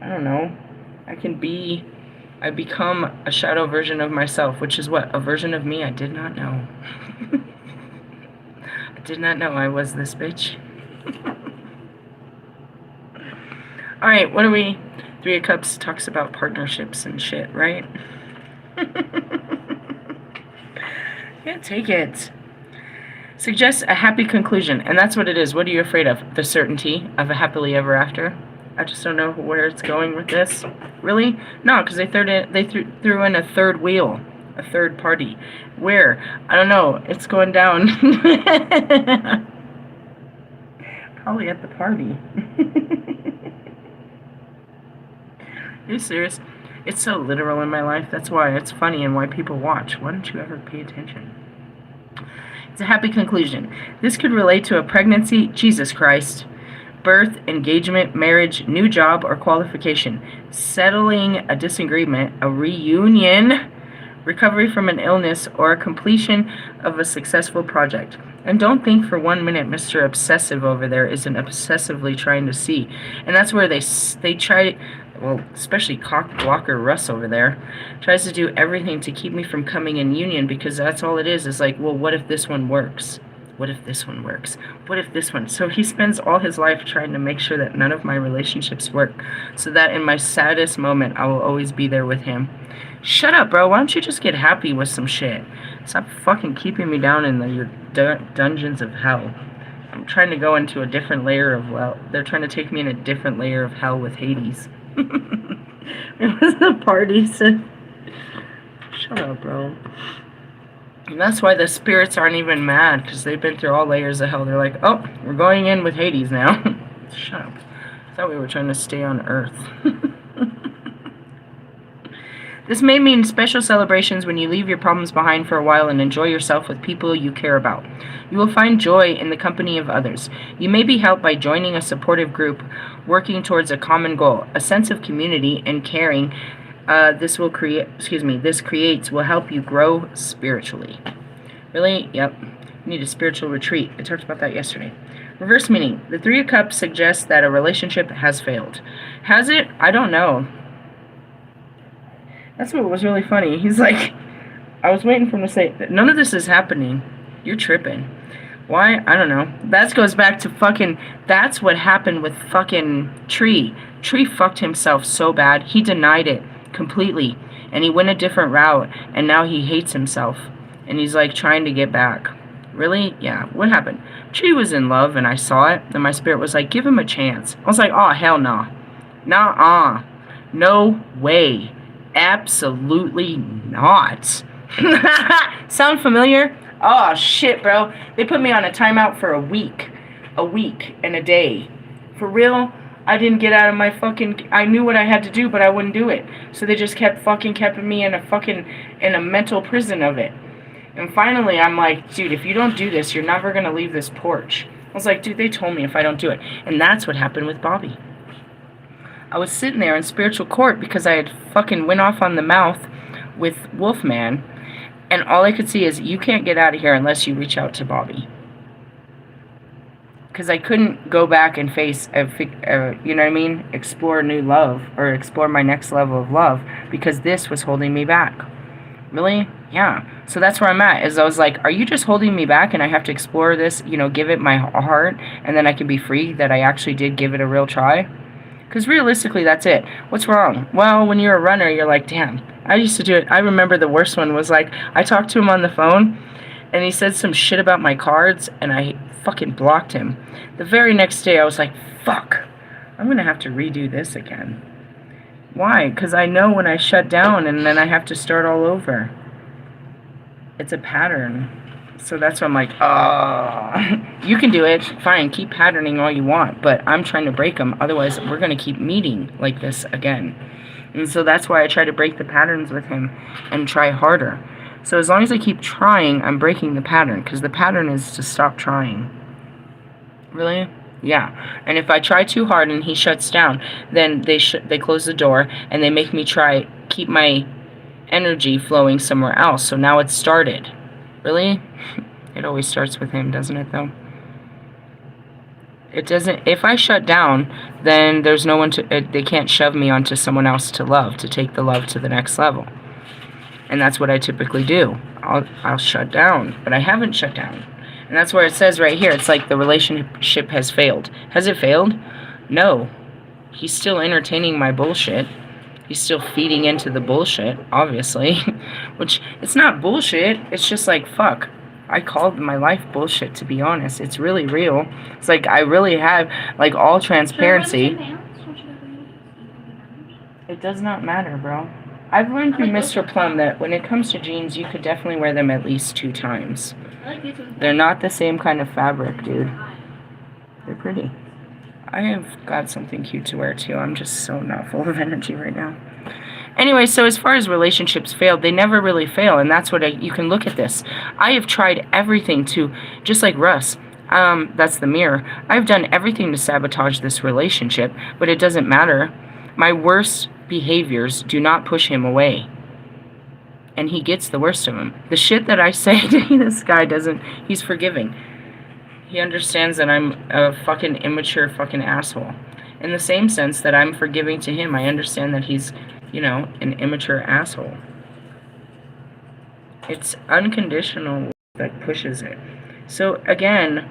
I don't know. I become a shadow version of myself, which is what? A version of me I did not know. I did not know I was this bitch. Alright, what are we? Three of Cups talks about partnerships and shit, right? Can't take it. Suggests a happy conclusion, and that's what it is. What are you afraid of? The certainty of a happily ever after? I just don't know where it's going with this. Really? No, because they threw in a third wheel, a third party. Where? I don't know. It's going down. Probably at the party. Are you serious? It's so literal in my life. That's why it's funny and why people watch. Why don't you ever pay attention? It's a happy conclusion. This could relate to a pregnancy, Jesus Christ, birth, engagement, marriage, new job, or qualification, settling a disagreement, a reunion, recovery from an illness, or a completion of a successful project. And don't think for 1 minute Mr. Obsessive over there isn't obsessively trying to see. And that's where they try, well, especially cock blocker Russ over there, tries to do everything to keep me from coming in union, because that's all it is like, well, what if this one works? What if this one works? What if this one? So he spends all his life trying to make sure that none of my relationships work, so that in my saddest moment, I will always be there with him. Shut up, bro. Why don't you just get happy with some shit? Stop fucking keeping me down in your dungeons of hell. I'm trying to go into a different layer of, well, they're trying to take me in a different layer of hell with Hades. It was the party, so... Shut up, bro. And that's why the spirits aren't even mad, because they've been through all layers of hell. They're like, oh, we're going in with Hades now. Shut up. I thought we were trying to stay on Earth. This may mean special celebrations when you leave your problems behind for a while and enjoy yourself with people you care about. You will find joy in the company of others. You may be helped by joining a supportive group working towards a common goal. A sense of community and caring this creates will help you grow spiritually. Really? Yep. You need a spiritual retreat. I talked about that yesterday. Reverse meaning. The Three of Cups suggests that a relationship has failed. Has it? I don't know. That's what was really funny. He's like, I was waiting for him to say, none of this is happening. You're tripping. Why? I don't know. That goes back to fucking, that's what happened with fucking Tree. Tree fucked himself so bad. He denied it completely. And he went a different route. And now he hates himself. And he's like trying to get back. Really? Yeah. What happened? Tree was in love and I saw it. And my spirit was like, give him a chance. I was like, oh, hell no. Nah. No way. Absolutely not. Sound familiar? Oh, shit, bro. They put me on a timeout for a week and a day. For real? I didn't get out of my fucking... I knew what I had to do, but I wouldn't do it. So they just kept me in a mental prison of it. And finally, I'm like, dude, if you don't do this, you're never going to leave this porch. I was like, dude, they told me if I don't do it. And that's what happened with Bobby. I was sitting there in spiritual court because I had fucking went off on the mouth with Wolfman. And all I could see is, you can't get out of here unless you reach out to Bobby. Because I couldn't go back and face, you know what I mean? Explore new love, or explore my next level of love, because this was holding me back. Really? Yeah. So that's where I'm at, is I was like, are you just holding me back and I have to explore this, you know, give it my heart, and then I can be free that I actually did give it a real try? Because realistically, that's it. What's wrong? Well, when you're a runner, you're like, damn, I used to do it. I remember the worst one was like, I talked to him on the phone, and he said some shit about my cards, and I fucking blocked him. The very next day, I was like, fuck, I'm going to have to redo this again. Why? Because I know when I shut down, and then I have to start all over. It's a pattern. So that's why I'm like, oh, you can do it. Fine, keep patterning all you want, but I'm trying to break them. Otherwise, we're going to keep meeting like this again. And so that's why I try to break the patterns with him and try harder. So as long as I keep trying, I'm breaking the pattern, because the pattern is to stop trying. Really? Yeah. And if I try too hard and he shuts down, then they close the door and they make me keep my energy flowing somewhere else. So now it's started. Really? It always starts with him, doesn't it, though? It doesn't. If I shut down, then there's no one they can't shove me onto someone else to love, to take the love to the next level. And that's what I typically do. I'll shut down, but I haven't shut down. And that's where it says right here, it's like the relationship has failed. Has it failed? No. He's still entertaining my bullshit. He's still feeding into the bullshit, obviously. Which, it's not bullshit. It's just like, fuck. I called my life bullshit, to be honest. It's really real. It's like, I really have, like, all transparency. It does not matter, bro. I've learned through Mr. Plum that when it comes to jeans, you could definitely wear them at least 2 times. They're not the same kind of fabric, dude. They're pretty. I have got something cute to wear, too. I'm just so not full of energy right now. Anyway, so as far as relationships failed, they never really fail, and that's what you can look at this. I have tried everything to, just like Russ, that's the mirror. I've done everything to sabotage this relationship, but it doesn't matter. My worst behaviors do not push him away. And he gets the worst of them. The shit that I say to this guy doesn't... He's forgiving. He understands that I'm a fucking immature fucking asshole. In the same sense that I'm forgiving to him, I understand that he's, you know, an immature asshole. It's unconditional that pushes it. So, again,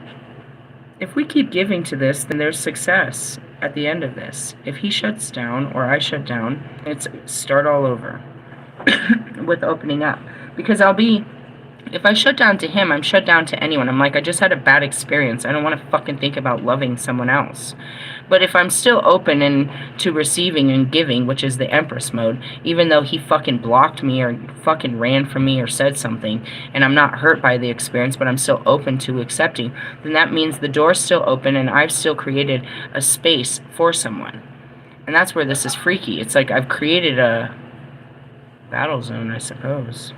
if we keep giving to this, then there's success at the end of this. If he shuts down, or I shut down, it's start all over with opening up. Because if I shut down to him, I'm shut down to anyone. I'm like, I just had a bad experience. I don't want to fucking think about loving someone else. But if I'm still open to receiving and giving, which is the Empress mode, even though he fucking blocked me or fucking ran from me or said something, and I'm not hurt by the experience, but I'm still open to accepting, then that means the door's still open and I've still created a space for someone. And that's where this is freaky. It's like I've created a battle zone, I suppose.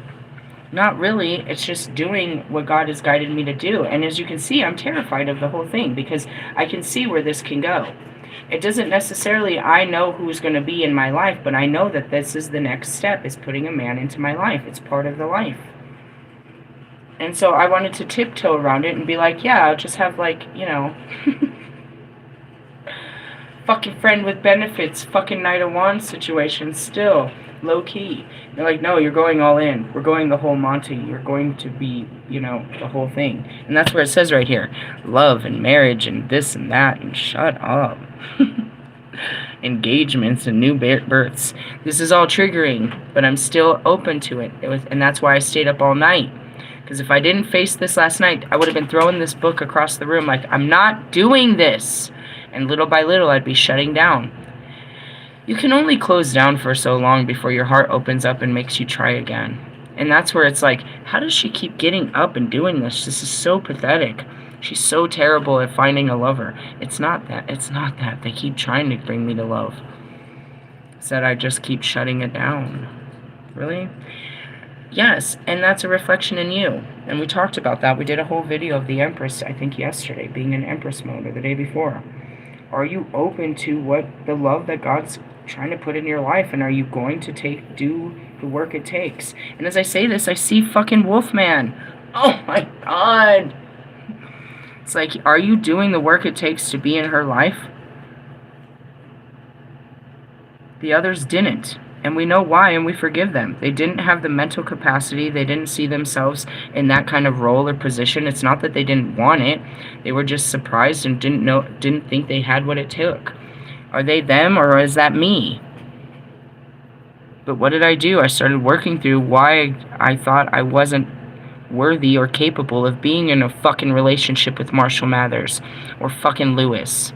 Not really. It's just doing what God has guided me to do. And as you can see, I'm terrified of the whole thing because I can see where this can go. It doesn't necessarily, I know who's going to be in my life, but I know that this is the next step, is putting a man into my life. It's part of the life. And so I wanted to tiptoe around it and be like, yeah, I'll just have like, you know, fucking friend with benefits, fucking Knight of Wands situation still. Low key. They're like, no, you're going all in. We're going the whole Monty. You're going to be, you know, the whole thing. And that's where it says right here. Love and marriage and this and that. And shut up. Engagements and new births. This is all triggering. But I'm still open to it. And that's why I stayed up all night. Because if I didn't face this last night, I would have been throwing this book across the room like, I'm not doing this. And little by little, I'd be shutting down. You can only close down for so long before your heart opens up and makes you try again. And that's where it's like, how does she keep getting up and doing this? This is so pathetic. She's so terrible at finding a lover. It's not that. It's not that. They keep trying to bring me to love. It's that I just keep shutting it down. Really? Yes, and that's a reflection in you. And we talked about that. We did a whole video of the Empress, I think yesterday, being in Empress mode, or the day before. Are you open to what the love that God's trying to put in your life, and are you going to do the work it takes? And as I say this, I see fucking Wolfman. Oh my God. It's like, are you doing the work it takes to be in her life? The others didn't. And we know why, and we forgive them. They didn't have the mental capacity. They didn't see themselves in that kind of role or position. It's not that they didn't want it. They were just surprised and didn't think they had what it took. Are they them, or is that me? But what did I do? I started working through why I thought I wasn't worthy or capable of being in a fucking relationship with Marshall Mathers or fucking Lewis.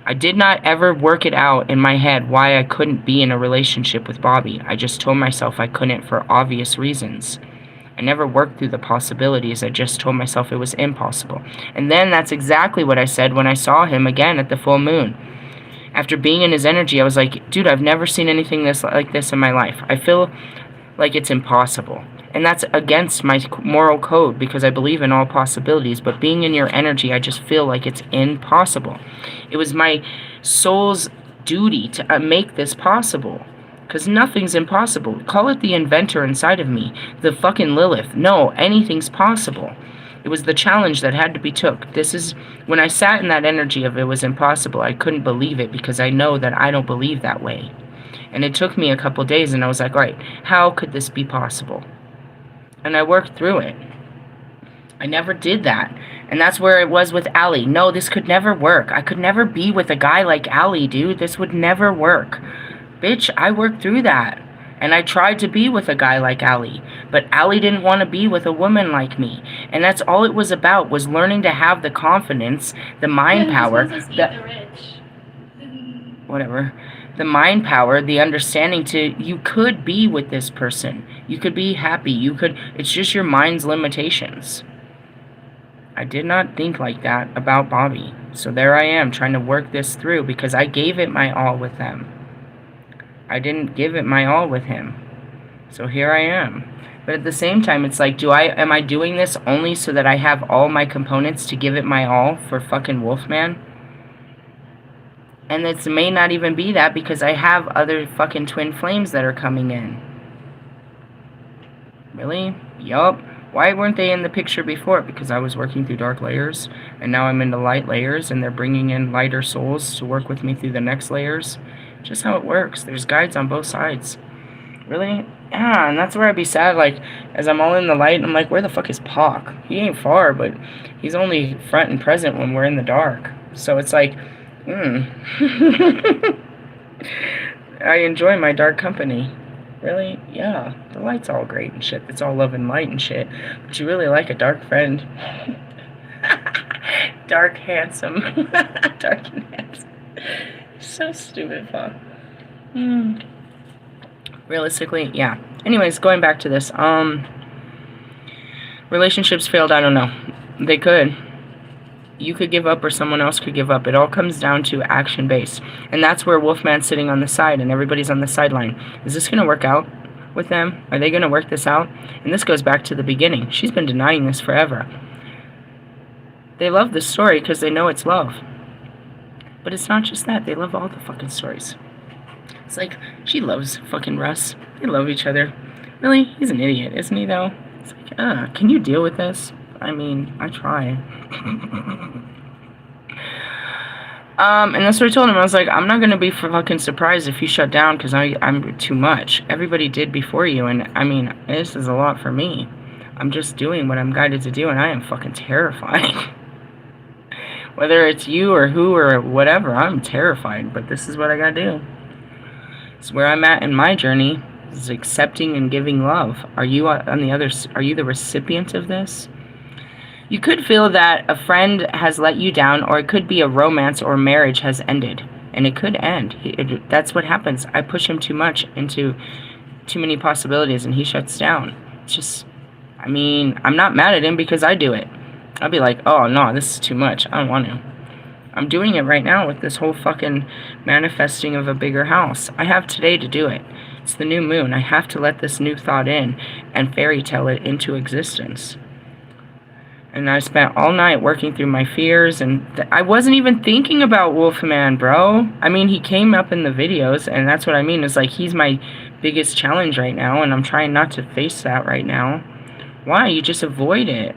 I did not ever work it out in my head why I couldn't be in a relationship with Bobby. I just told myself I couldn't for obvious reasons. I never worked through the possibilities. I just told myself it was impossible. And then that's exactly what I said when I saw him again at the full moon. After being in his energy, I was like, dude, I've never seen anything like this in my life. I feel like it's impossible. And that's against my moral code because I believe in all possibilities. But being in your energy, I just feel like it's impossible. It was my soul's duty to make this possible. Because nothing's impossible. Call it the inventor inside of me. The fucking Lilith. No, anything's possible. It was the challenge that had to be took. This is, when I sat in that energy of it was impossible, I couldn't believe it because I know that I don't believe that way. And it took me a couple days and I was like, all right, how could this be possible? And I worked through it. I never did that. And that's where it was with Allie. No, this could never work. I could never be with a guy like Allie, dude. This would never work. Bitch, I worked through that. And I tried to be with a guy like Allie. But Allie didn't want to be with a woman like me. And that's all it was about, was learning to have the confidence, the mind power. Whatever. The mind power, the understanding you could be with this person. You could be happy. It's just your mind's limitations. I did not think like that about Bobby. So there I am trying to work this through because I gave it my all with them. I didn't give it my all with him. So here I am. But at the same time, it's like, am I doing this only so that I have all my components to give it my all for fucking Wolfman? And it may not even be that because I have other fucking twin flames that are coming in. Really? Yup. Why weren't they in the picture before? Because I was working through dark layers, and now I'm into light layers, and they're bringing in lighter souls to work with me through the next layers. Just how it works. There's guides on both sides. Really? Yeah, and that's where I'd be sad, like, as I'm all in the light, I'm like, where the fuck is Pac? He ain't far, but he's only front and present when we're in the dark. So it's like, I enjoy my dark company. Really? Yeah. The light's all great and shit. It's all love and light and shit. But you really like a dark friend. Dark, handsome. Dark and handsome. So stupid, fuck. Realistically, yeah. Anyways, going back to this. Relationships failed, I don't know. They could. You could give up or someone else could give up. It all comes down to action based. And that's where Wolfman's sitting on the side and everybody's on the sideline. Is this going to work out with them? Are they going to work this out? And this goes back to the beginning. She's been denying this forever. They love this story because they know it's love. But it's not just that. They love all the fucking stories. It's like, she loves fucking Russ. They love each other. Really? He's an idiot, isn't he, though? It's like, can you deal with this? I mean, I try. And that's what I told him. I was like, I'm not going to be fucking surprised if you shut down because I'm too much. Everybody did before you, and I mean, this is a lot for me. I'm just doing what I'm guided to do, and I am fucking terrified. Whether it's you or who or whatever, I'm terrified, but this is what I gotta do. It's where I'm at in my journey, is accepting and giving love. Are you on the other? Are you the recipient of this? You could feel that a friend has let you down, or it could be a romance or marriage has ended. And it could end. That's what happens. I push him too much into too many possibilities, and he shuts down. It's just, I mean, I'm not mad at him because I do it. I'd be like, oh, no, this is too much. I don't want to. I'm doing it right now with this whole fucking manifesting of a bigger house. I have today to do it. It's the new moon. I have to let this new thought in and fairy tale it into existence. And I spent all night working through my fears, and I wasn't even thinking about Wolfman, bro. I mean, he came up in the videos, and that's what I mean. It's like he's my biggest challenge right now, and I'm trying not to face that right now. Why? You just avoid it.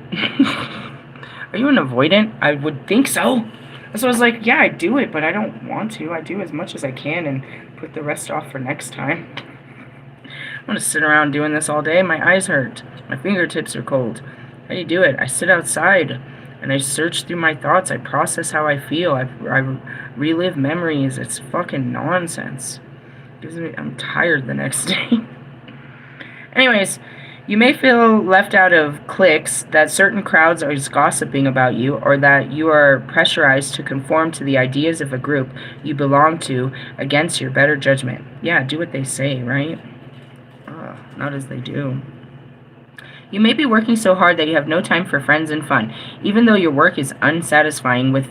Are you an avoidant? I would think so. So I was like, yeah, I do it, but I don't want to. I do as much as I can and put the rest off for next time. I'm going to sit around doing this all day. My eyes hurt. My fingertips are cold. How do you do it? I sit outside and I search through my thoughts. I process how I feel. I relive memories. It's fucking nonsense. I'm tired the next day. Anyways, you may feel left out of cliques, that certain crowds are gossiping about you, or that you are pressurized to conform to the ideas of a group you belong to against your better judgment. Yeah, do what they say, right? Not as they do. You may be working so hard that you have no time for friends and fun, even though your work is unsatisfying with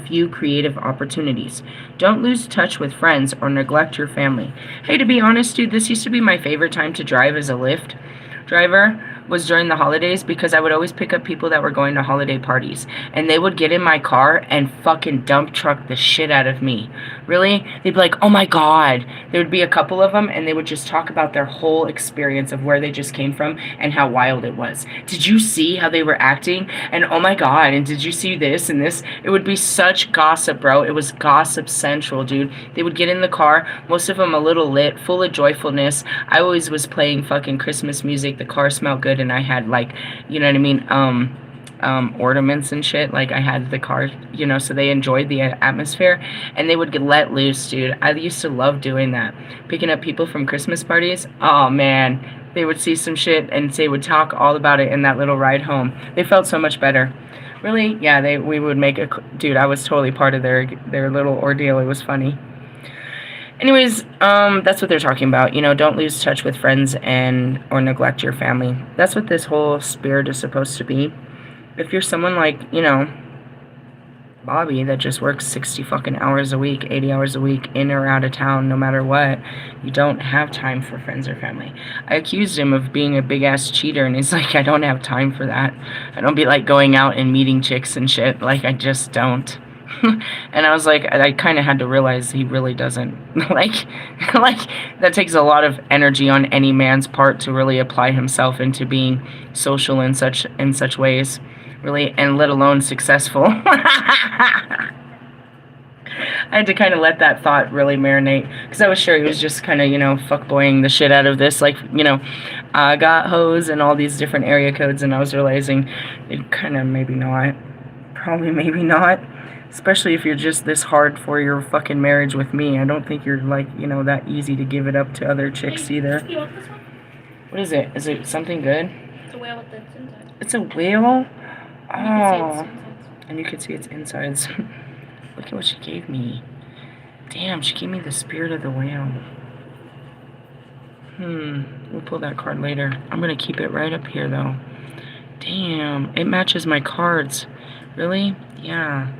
few creative opportunities. Don't lose touch with friends or neglect your family. Hey, to be honest, dude, this used to be my favorite time to drive as a Lyft driver, was during the holidays, because I would always pick up people that were going to holiday parties, and they would get in my car and fucking dump truck the shit out of me. Really? They'd be like, oh my god. There would be a couple of them, and they would just talk about their whole experience of where they just came from and how wild it was. Did you see how they were acting? And oh my god, and did you see this and this? It would be such gossip, bro. It was gossip central, dude. They would get in the car, most of them a little lit, full of joyfulness. I always was playing fucking Christmas music. The car smelled good, and I had, like, you know what I mean, ornaments and shit. Like, I had the car, you know, so they enjoyed the atmosphere, and they would get let loose, dude. I used to love doing that, picking up people from Christmas parties. Oh man, they would see some shit and they would talk all about it in that little ride home. They felt so much better. Really? Yeah, we would make a, dude, I was totally part of their little ordeal. It was funny. Anyways, that's what they're talking about. You know, don't lose touch with friends or neglect your family. That's what this whole spirit is supposed to be. If you're someone like, you know, Bobby, that just works 60 fucking hours a week, 80 hours a week, in or out of town, no matter what, you don't have time for friends or family. I accused him of being a big-ass cheater, and he's like, I don't have time for that. I don't be, like, going out and meeting chicks and shit. Like, I just don't. And I was like, I kind of had to realize he really doesn't. like, that takes a lot of energy on any man's part to really apply himself into being social in such ways, really, and let alone successful. I had to kind of let that thought really marinate, because I was sure he was just kind of, you know, fuckboying the shit out of this, like, you know, I got hoes and all these different area codes, and I was realizing it kind of maybe not, probably maybe not. Especially if you're just this hard for your fucking marriage with me. I don't think you're, like, you know, that easy to give it up to other chicks either. You want this one? What is it? Is it something good? It's a whale with its insides. It's a whale? Oh. And you can see its insides. Look at what she gave me. Damn, she gave me the spirit of the whale. We'll pull that card later. I'm going to keep it right up here, though. Damn, it matches my cards. Really? Yeah.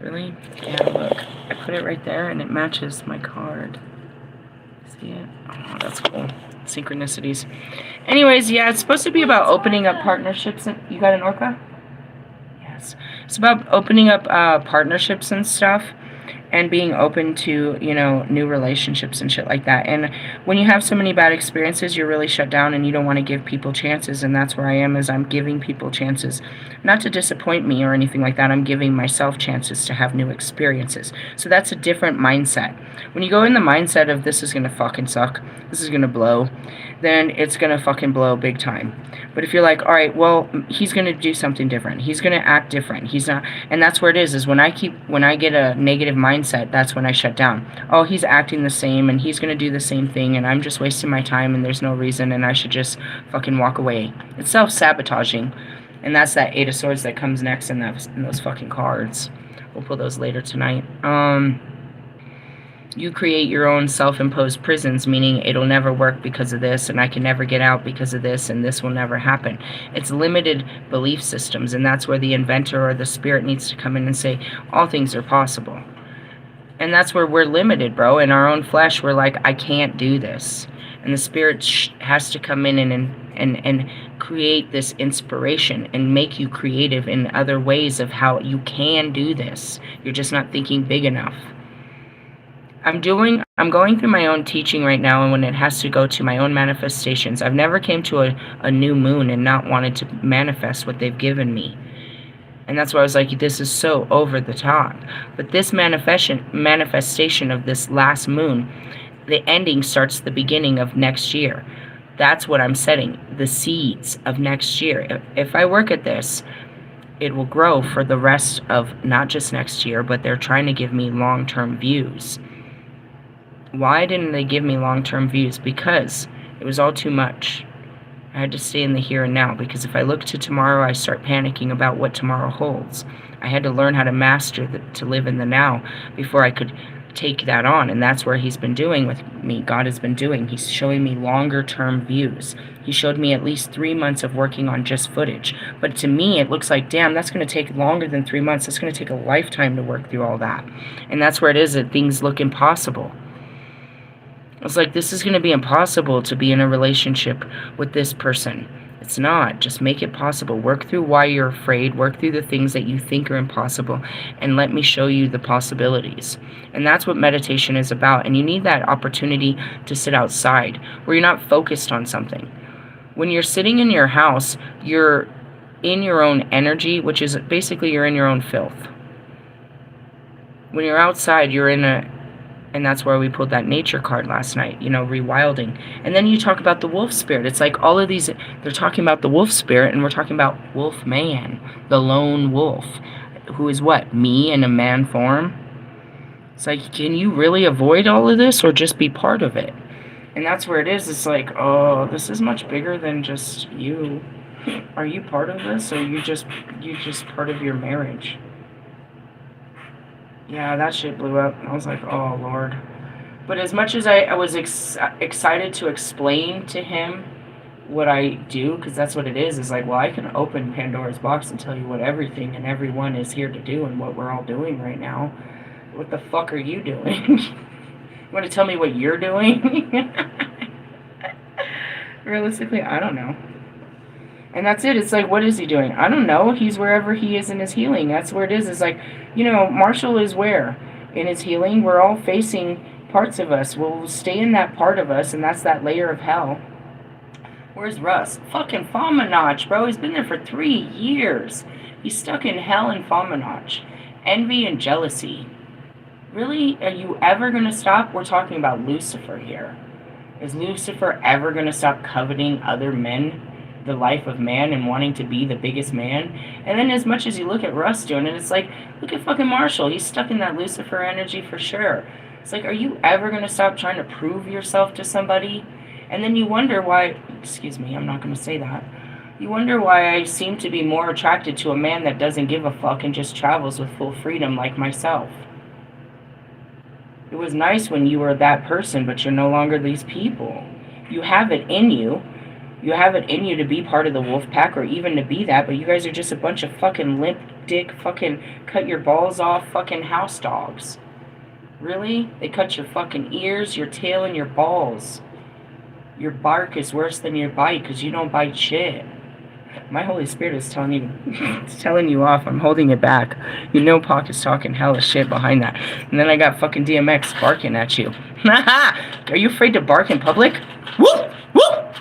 Really? Yeah, look. I put it right there, and it matches my card. See it? Oh, that's cool. Synchronicities. Anyways, yeah, it's supposed to be about opening up partnerships. You got an orca? Yes. It's about opening up partnerships and stuff, and being open to, you know, new relationships and shit like that. And when you have so many bad experiences, you're really shut down, and you don't want to give people chances, and that's where I am, is I'm giving people chances. Not to disappoint me or anything like that. I'm giving myself chances to have new experiences. So that's a different mindset. When you go in the mindset of this is going to fucking suck, this is going to blow, then it's going to fucking blow big time. But if you're like, all right, well, he's going to do something different. He's going to act different. He's not, and that's where it is when I get a negative mindset, that's when I shut down. Oh, he's acting the same, and he's going to do the same thing, and I'm just wasting my time, and there's no reason, and I should just fucking walk away. It's self-sabotaging. And that's that Eight of Swords that comes next in those fucking cards. We'll pull those later tonight. You create your own self-imposed prisons, meaning it'll never work because of this, and I can never get out because of this, and this will never happen. It's limited belief systems, and that's where the inventor or the spirit needs to come in and say, all things are possible. And that's where we're limited, bro. In our own flesh, we're like, I can't do this. And the spirit has to come in and create this inspiration and make you creative in other ways of how you can do this. You're just not thinking big enough. I'm going through my own teaching right now, and when it has to go to my own manifestations, I've never came to a new moon and not wanted to manifest what they've given me. And that's why I was like, this is so over the top. But this manifestation of this last moon, the ending starts the beginning of next year. That's what I'm setting, the seeds of next year. If I work at this, it will grow for the rest of not just next year, but they're trying to give me long-term views. Why didn't they give me long-term views? Because it was all too much. I had to stay in the here and now, because if I look to tomorrow, I start panicking about what tomorrow holds. I had to learn how to master to live in the now before I could take that on, and that's where he's been doing with me. God has been doing. He's showing me longer-term views. He showed me at least 3 months of working on just footage. But to me, it looks like, damn, that's going to take longer than 3 months. It's going to take a lifetime to work through all that. And that's where it is that things look impossible. It's like, this is going to be impossible to be in a relationship with this person. It's not. Just make it possible. Work through why you're afraid. Work through the things that you think are impossible. And let me show you the possibilities. And that's what meditation is about. And you need that opportunity to sit outside where you're not focused on something. When you're sitting in your house, you're in your own energy, which is basically you're in your own filth. When you're outside, you're in and that's where we pulled that nature card last night, rewilding. And then you talk about the wolf spirit. It's like all of these, they're talking about the wolf spirit, and we're talking about wolf man, the lone wolf, who is what? Me in a man form? It's like, can you really avoid all of this or just be part of it? And that's where it is. It's like, oh, this is much bigger than just you. Are you part of this, or you just part of your marriage? Yeah, that shit blew up. I was like, oh, Lord. But as much as I was excited to explain to him what I do, because that's what it is like, well, I can open Pandora's box and tell you what everything and everyone is here to do and what we're all doing right now. What the fuck are you doing? You want to tell me what you're doing? Realistically, I don't know. And that's it. It's like, what is he doing? I don't know. He's wherever he is in his healing. That's where it is. It's like, Marshall is where? In his healing. We're all facing parts of us. We'll stay in that part of us, and that's that layer of hell. Where's Russ? Fucking Fominach, bro. He's been there for 3 years. He's stuck in hell and Fominach. Envy and jealousy. Really? Are you ever going to stop? We're talking about Lucifer here. Is Lucifer ever going to stop coveting other men? The life of man and wanting to be the biggest man. And then as much as you look at Russ doing it, it's like, look at fucking Marshall. He's stuck in that Lucifer energy for sure. It's like, are you ever going to stop trying to prove yourself to somebody? And then you wonder why, excuse me, I'm not going to say that. You wonder why I seem to be more attracted to a man that doesn't give a fuck and just travels with full freedom like myself. It was nice when you were that person, but you're no longer these people. You have it in you. You have it in you to be part of the wolf pack, or even to be that, but you guys are just a bunch of fucking limp dick, fucking cut your balls off fucking house dogs. Really? They cut your fucking ears, your tail, and your balls. Your bark is worse than your bite, because you don't bite shit. My Holy Spirit is telling you, it's telling you off. I'm holding it back. Pac is talking hella shit behind that. And then I got fucking DMX barking at you. Are you afraid to bark in public? Whoop! Whoop!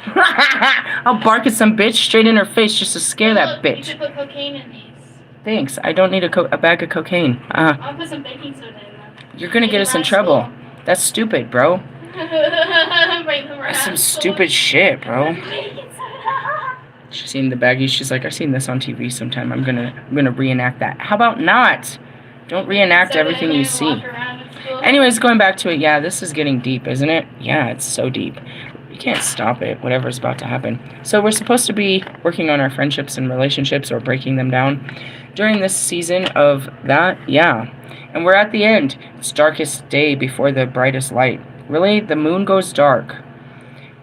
I'll bark at some bitch straight in her face just to scare that bitch. You should put cocaine in these. Thanks. I don't need a bag of cocaine. I'll put some baking soda in them. You're gonna get us in trouble. That's stupid, bro. That's some stupid shit, bro. She's seen the baggies. She's like, I've seen this on TV sometime. I'm gonna reenact that. How about not? Don't reenact everything you see. Anyways, going back to it. Yeah, this is getting deep, isn't it? Yeah, it's so deep. You can't stop it, whatever's about to happen. So we're supposed to be working on our friendships and relationships or breaking them down during this season of that, yeah. And we're at the end. It's darkest day before the brightest light. Really? The moon goes dark.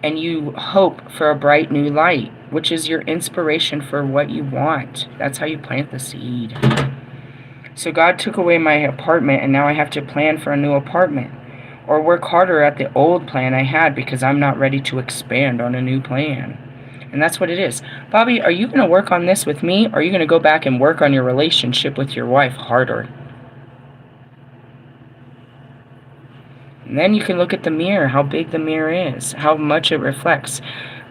And you hope for a bright new light, which is your inspiration for what you want. That's how you plant the seed. So God took away my apartment, and now I have to plan for a new apartment. Or work harder at the old plan I had because I'm not ready to expand on a new plan. And that's what it is. Bobby, are you going to work on this with me, or are you going to go back and work on your relationship with your wife harder? And then you can look at the mirror, how big the mirror is, how much it reflects.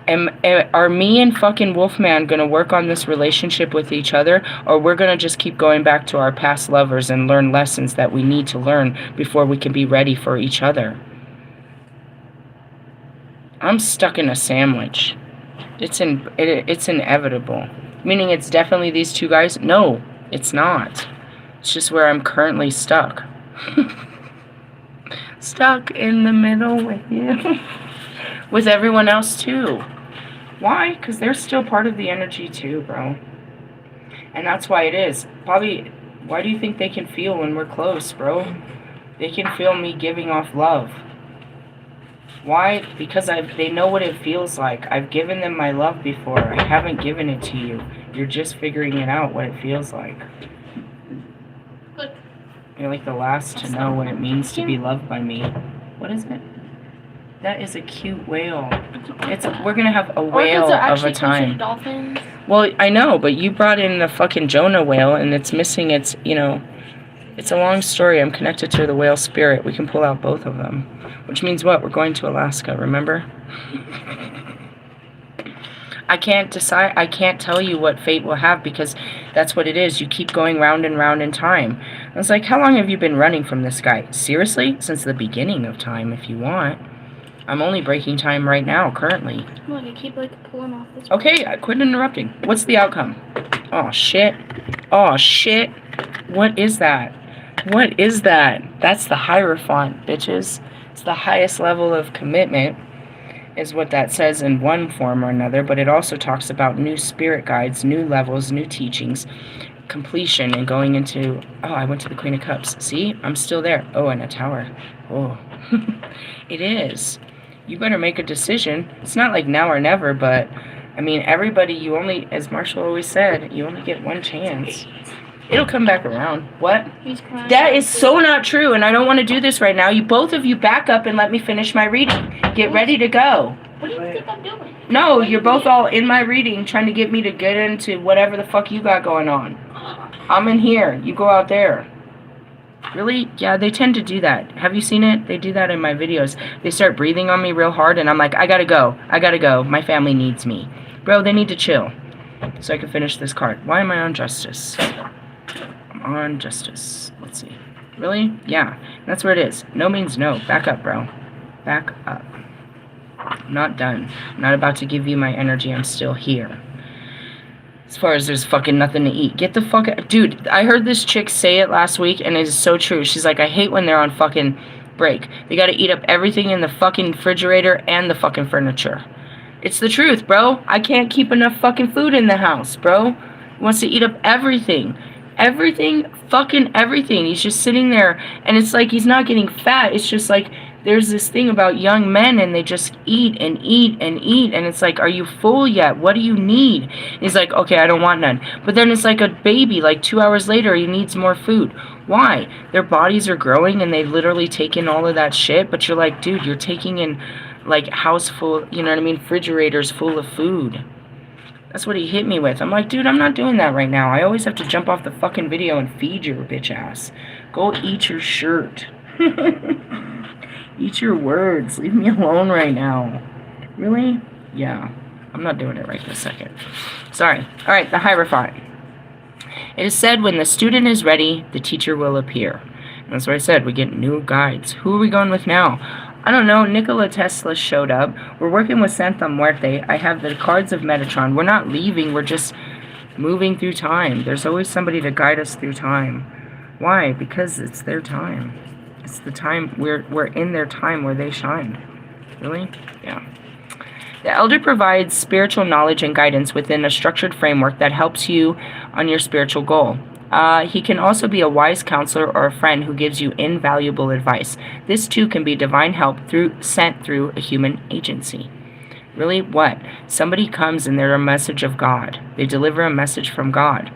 Are me and fucking Wolfman going to work on this relationship with each other, or we're going to just keep going back to our past lovers and learn lessons that we need to learn before we can be ready for each other? I'm stuck in a sandwich. It's inevitable. Meaning it's definitely these two guys? No, it's not. It's just where I'm currently stuck. Stuck in the middle with you. With everyone else too. Why? Because they're still part of the energy too, bro. And that's why it is. Bobby, why do you think they can feel when we're close, bro? They can feel me giving off love. Why? Because they know what it feels like. I've given them my love before. I haven't given it to you. You're just figuring it out, what it feels like. Look. You're like the last to know what it means to be loved by me. What is it? That is a cute whale. We're gonna have a whale of a time. Dolphins. Well, I know, but you brought in the fucking Jonah whale, and it's missing its, it's a long story. I'm connected to the whale spirit. We can pull out both of them. Which means what? We're going to Alaska, remember? I can't decide. I can't tell you what fate will have because that's what it is. You keep going round and round in time. I was like, how long have you been running from this guy? Seriously? Since the beginning of time, if you want. I'm only breaking time right now, currently. Look, I keep pulling off this. Okay, I quit interrupting. What's the outcome? Oh, shit. Oh, shit. What is that? What is that? That's the Hierophant, bitches. It's the highest level of commitment, is what that says in one form or another, but it also talks about new spirit guides, new levels, new teachings, completion, and going into... Oh, I went to the Queen of Cups. See? I'm still there. Oh, and a tower. Oh. It is. You better make a decision. It's not like now or never, but, I mean, everybody, you only, as Marshall always said, you only get one chance. It'll come back around. What? That is so not true, and I don't want to do this right now. Both of you back up and let me finish my reading. Get ready to go. What do you think I'm doing? No, you're both all in my reading trying to get me to get into whatever the fuck you got going on. I'm in here. You go out there. Really? Yeah, they tend to do that. Have you seen it? They do that in my videos. They start breathing on me real hard, and I'm like, I gotta go. I gotta go. My family needs me. Bro, they need to chill so I can finish this card. Why am I on Justice? I'm on Justice. Let's see. Really? Yeah. That's where it is. No means no. Back up, bro. Back up. I'm not done. I'm not about to give you my energy. I'm still here. As far as there's fucking nothing to eat. Get the fuck out. Dude, I heard this chick say it last week, and it is so true. She's like, I hate when they're on fucking break. They gotta eat up everything in the fucking refrigerator and the fucking furniture. It's the truth, bro. I can't keep enough fucking food in the house, bro. He wants to eat up everything. Everything, fucking everything. He's just sitting there, and it's like he's not getting fat. It's just like there's this thing about young men, and they just eat and eat and eat, and it's like, are you full yet? What do you need? And he's like, okay, I don't want none. But then it's like a baby, like 2 hours later, he needs more food. Why? Their bodies are growing, and they've literally taken all of that shit, but you're like, dude, you're taking in, like, house full, you know what I mean, refrigerators full of food. That's what he hit me with. I'm like, dude, I'm not doing that right now. I always have to jump off the fucking video and feed your bitch ass. Go eat your shirt. Eat your words. Leave me alone right now. Really? Yeah. I'm not doing it right this second. Sorry. Alright, the Hierophant. It is said when the student is ready, the teacher will appear. And that's what I said. We get new guides. Who are we going with now? I don't know. Nikola Tesla showed up. We're working with Santa Muerte. I have the cards of Metatron. We're not leaving. We're just moving through time. There's always somebody to guide us through time. Why? Because it's their time. It's the time. We're in their time where they shine. Really? Yeah. The Elder provides spiritual knowledge and guidance within a structured framework that helps you on your spiritual goal. He can also be a wise counselor or a friend who gives you invaluable advice. This too can be divine help sent through a human agency. Really? What? Somebody comes and they're a message of God. They deliver a message from God.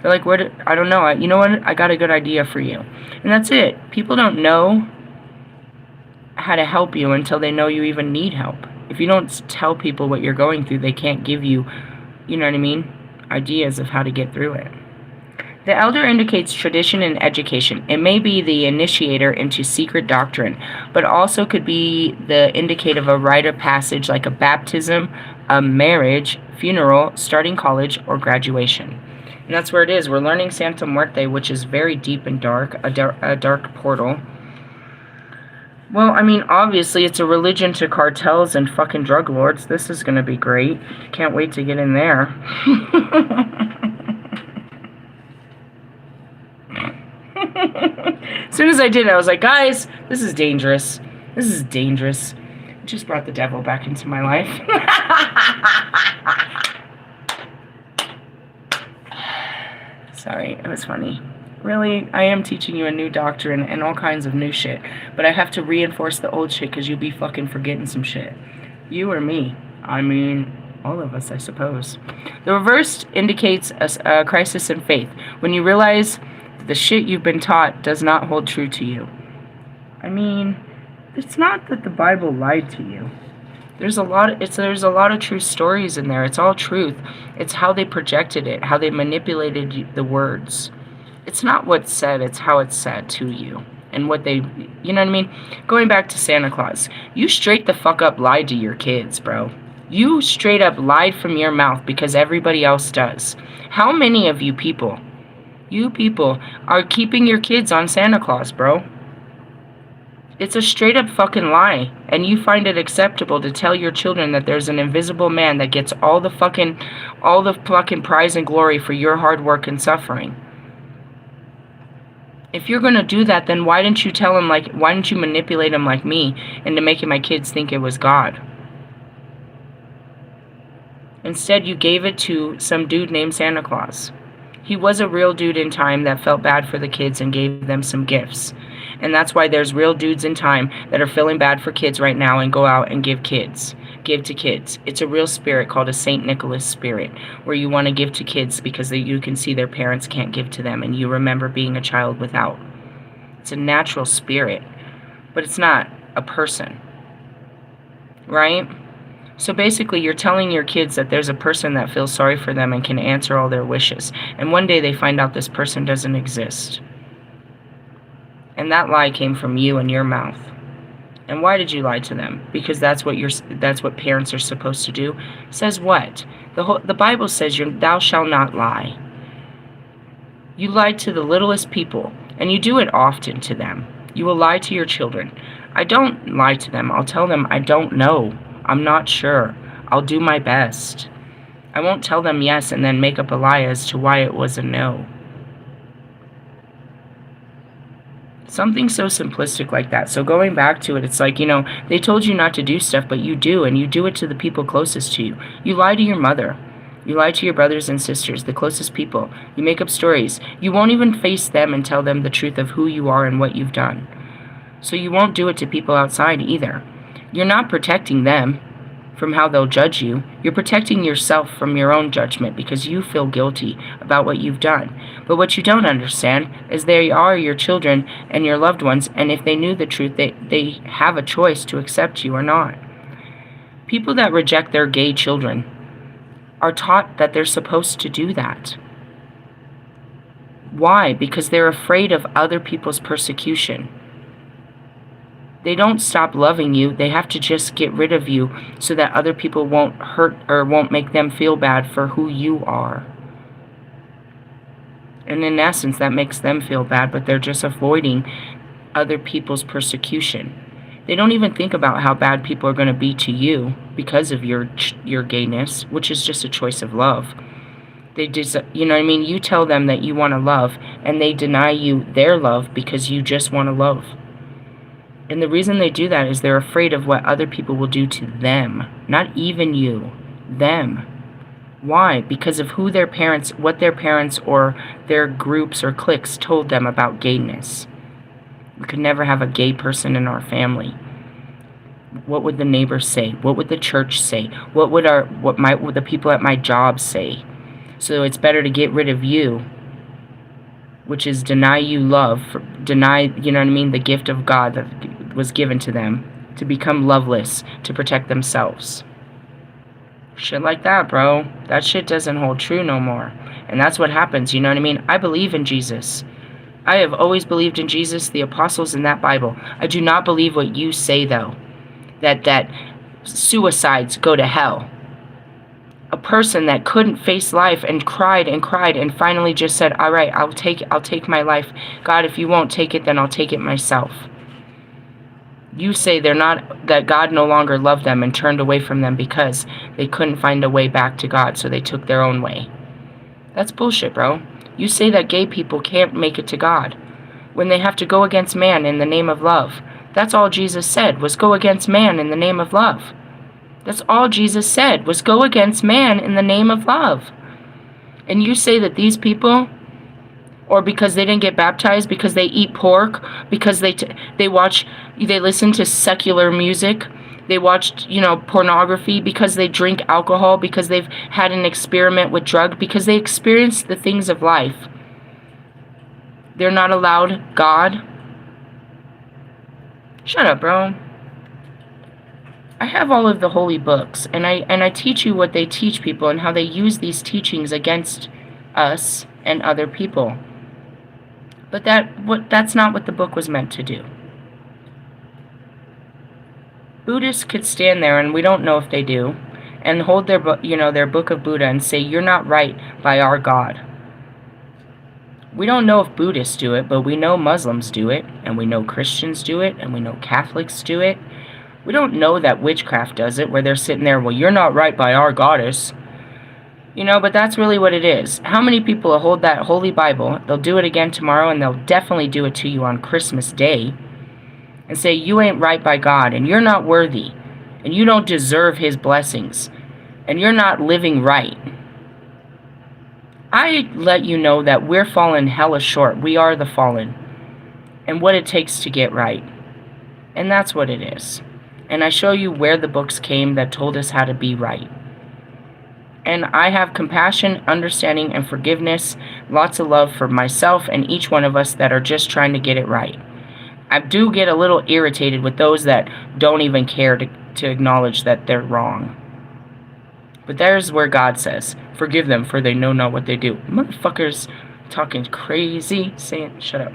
They're like, I don't know. You know what? I got a good idea for you. And that's it. People don't know how to help you until they know you even need help. If you don't tell people what you're going through, they can't give you, you know what I mean, ideas of how to get through it. The elder indicates tradition and education. It may be the initiator into secret doctrine, but also could be the indicate of a rite of passage like a baptism, a marriage, funeral, starting college, or graduation. And that's where it is. We're learning Santa Muerte, which is very deep and dark, a dark portal. Well, I mean, obviously, it's a religion to cartels and fucking drug lords. This is going to be great. Can't wait to get in there. As soon as I did it, I was like, guys, this is dangerous. This is dangerous. It just brought the devil back into my life. Sorry, it was funny. Really, I am teaching you a new doctrine and all kinds of new shit. But I have to reinforce the old shit because you'll be fucking forgetting some shit. You or me. I mean, all of us, I suppose. The reverse indicates a crisis in faith. When you realize the shit you've been taught does not hold true to you. I mean, it's not that the Bible lied to you. There's a lot of true stories in there. It's all truth. It's how they projected it, how they manipulated the words. It's not what's said, it's how it's said to you. And what they, you know what I mean? Going back to Santa Claus, you straight the fuck up lied to your kids, bro. You straight up lied from your mouth because everybody else does. How many of you people are keeping your kids on Santa Claus, bro? It's a straight up fucking lie. And you find it acceptable to tell your children that there's an invisible man that gets all the fucking prize and glory for your hard work and suffering. If you're gonna do that, then why didn't you manipulate them like me into making my kids think it was God? Instead, you gave it to some dude named Santa Claus. He was a real dude in time that felt bad for the kids and gave them some gifts. And that's why there's real dudes in time that are feeling bad for kids right now and go out and give to kids. It's a real spirit called a Saint Nicholas spirit, where you want to give to kids because you can see their parents can't give to them and you remember being a child without. It's a natural spirit, but it's not a person, right? So basically, you're telling your kids that there's a person that feels sorry for them and can answer all their wishes. And one day they find out this person doesn't exist. And that lie came from you and your mouth. And why did you lie to them? Because that's what parents are supposed to do. Says what? The Bible says thou shalt not lie. You lied to the littlest people, and you do it often to them. You will lie to your children. I don't lie to them. I'll tell them I don't know. I'm not sure. I'll do my best. I won't tell them yes and then make up a lie as to why it was a no. Something so simplistic like that. So going back to it, it's like, they told you not to do stuff, but you do, and you do it to the people closest to you. You lie to your mother. You lie to your brothers and sisters, the closest people. You make up stories. You won't even face them and tell them the truth of who you are and what you've done. So you won't do it to people outside either. You're not protecting them from how they'll judge you. You're protecting yourself from your own judgment because you feel guilty about what you've done. But what you don't understand is they are your children and your loved ones, and if they knew the truth, they have a choice to accept you or not. People that reject their gay children are taught that they're supposed to do that. Why? Because they're afraid of other people's persecution. They don't stop loving you. They have to just get rid of you so that other people won't hurt or won't make them feel bad for who you are. And in essence, that makes them feel bad, but they're just avoiding other people's persecution. They don't even think about how bad people are going to be to you because of your gayness, which is just a choice of love. They just, you tell them that you want to love, and they deny you their love because you just want to love. And the reason they do that is they're afraid of what other people will do to them. Not even you. Them. Why? Because of who their parents, what their parents or their groups or cliques told them about gayness. We could never have a gay person in our family. What would the neighbors say? What would the church say? What would the people at my job say? So it's better to get rid of you, which is deny you love, deny, you know what I mean, the gift of God that was given to them, to become loveless, to protect themselves. Shit like that, bro. That shit doesn't hold true no more. And that's what happens, you know what I mean? I believe in Jesus. I have always believed in Jesus, the apostles, in that Bible. I do not believe what you say, though. That suicides go to hell. A person that couldn't face life and cried and finally just said, all right, I'll take my life. God, if you won't take it, then I'll take it myself. You say that God no longer loved them and turned away from them because they couldn't find a way back to God, so they took their own way. That's bullshit, bro. You say that gay people can't make it to God when they have to go against man in the name of love. That's all Jesus said, was go against man in the name of love. That's all Jesus said, was go against man in the name of love. And you say that these people, or because they didn't get baptized, because they eat pork, because they listen to secular music, they watched, pornography, because they drink alcohol, because they've had an experiment with drug, because they experienced the things of life. They're not allowed God. Shut up, bro. I have all of the holy books, and I teach you what they teach people and how they use these teachings against us and other people. But that's not what the book was meant to do. Buddhists could stand there, and we don't know if they do, and hold their book of Buddha and say, you're not right by our God. We don't know if Buddhists do it, but we know Muslims do it, and we know Christians do it, and we know Catholics do it. We don't know that witchcraft does it, where they're sitting there, well, you're not right by our goddess. But that's really what it is. How many people hold that Holy Bible, they'll do it again tomorrow, and they'll definitely do it to you on Christmas Day, and say, you ain't right by God, and you're not worthy, and you don't deserve His blessings, and you're not living right. I let you know that we're fallen hella short. We are the fallen, and what it takes to get right. And that's what it is. And I show you where the books came that told us how to be right. And I have compassion, understanding, and forgiveness, lots of love for myself and each one of us that are just trying to get it right. I do get a little irritated with those that don't even care to acknowledge that they're wrong. But there's where God says, forgive them, for they know not what they do. Motherfuckers talking crazy, saying, shut up.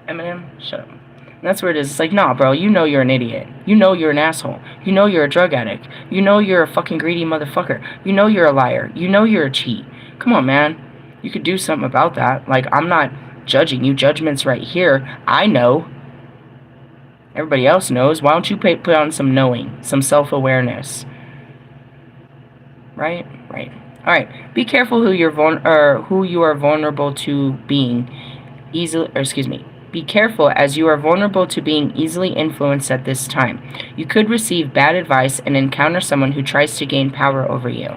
Eminem, shut up. And that's where it is. It's like, nah, bro, you know you're an idiot. You know you're an asshole. You know you're a drug addict. You know you're a fucking greedy motherfucker. You know you're a liar. You know you're a cheat. Come on, man. You could do something about that. Like, I'm not judging you. Judgment's right here. I know. Everybody else knows. Why don't you put on some knowing, some self-awareness? Right? Right. All right. Be careful who you are vulnerable to being Be careful, as you are vulnerable to being easily influenced at this time. You could receive bad advice and encounter someone who tries to gain power over you.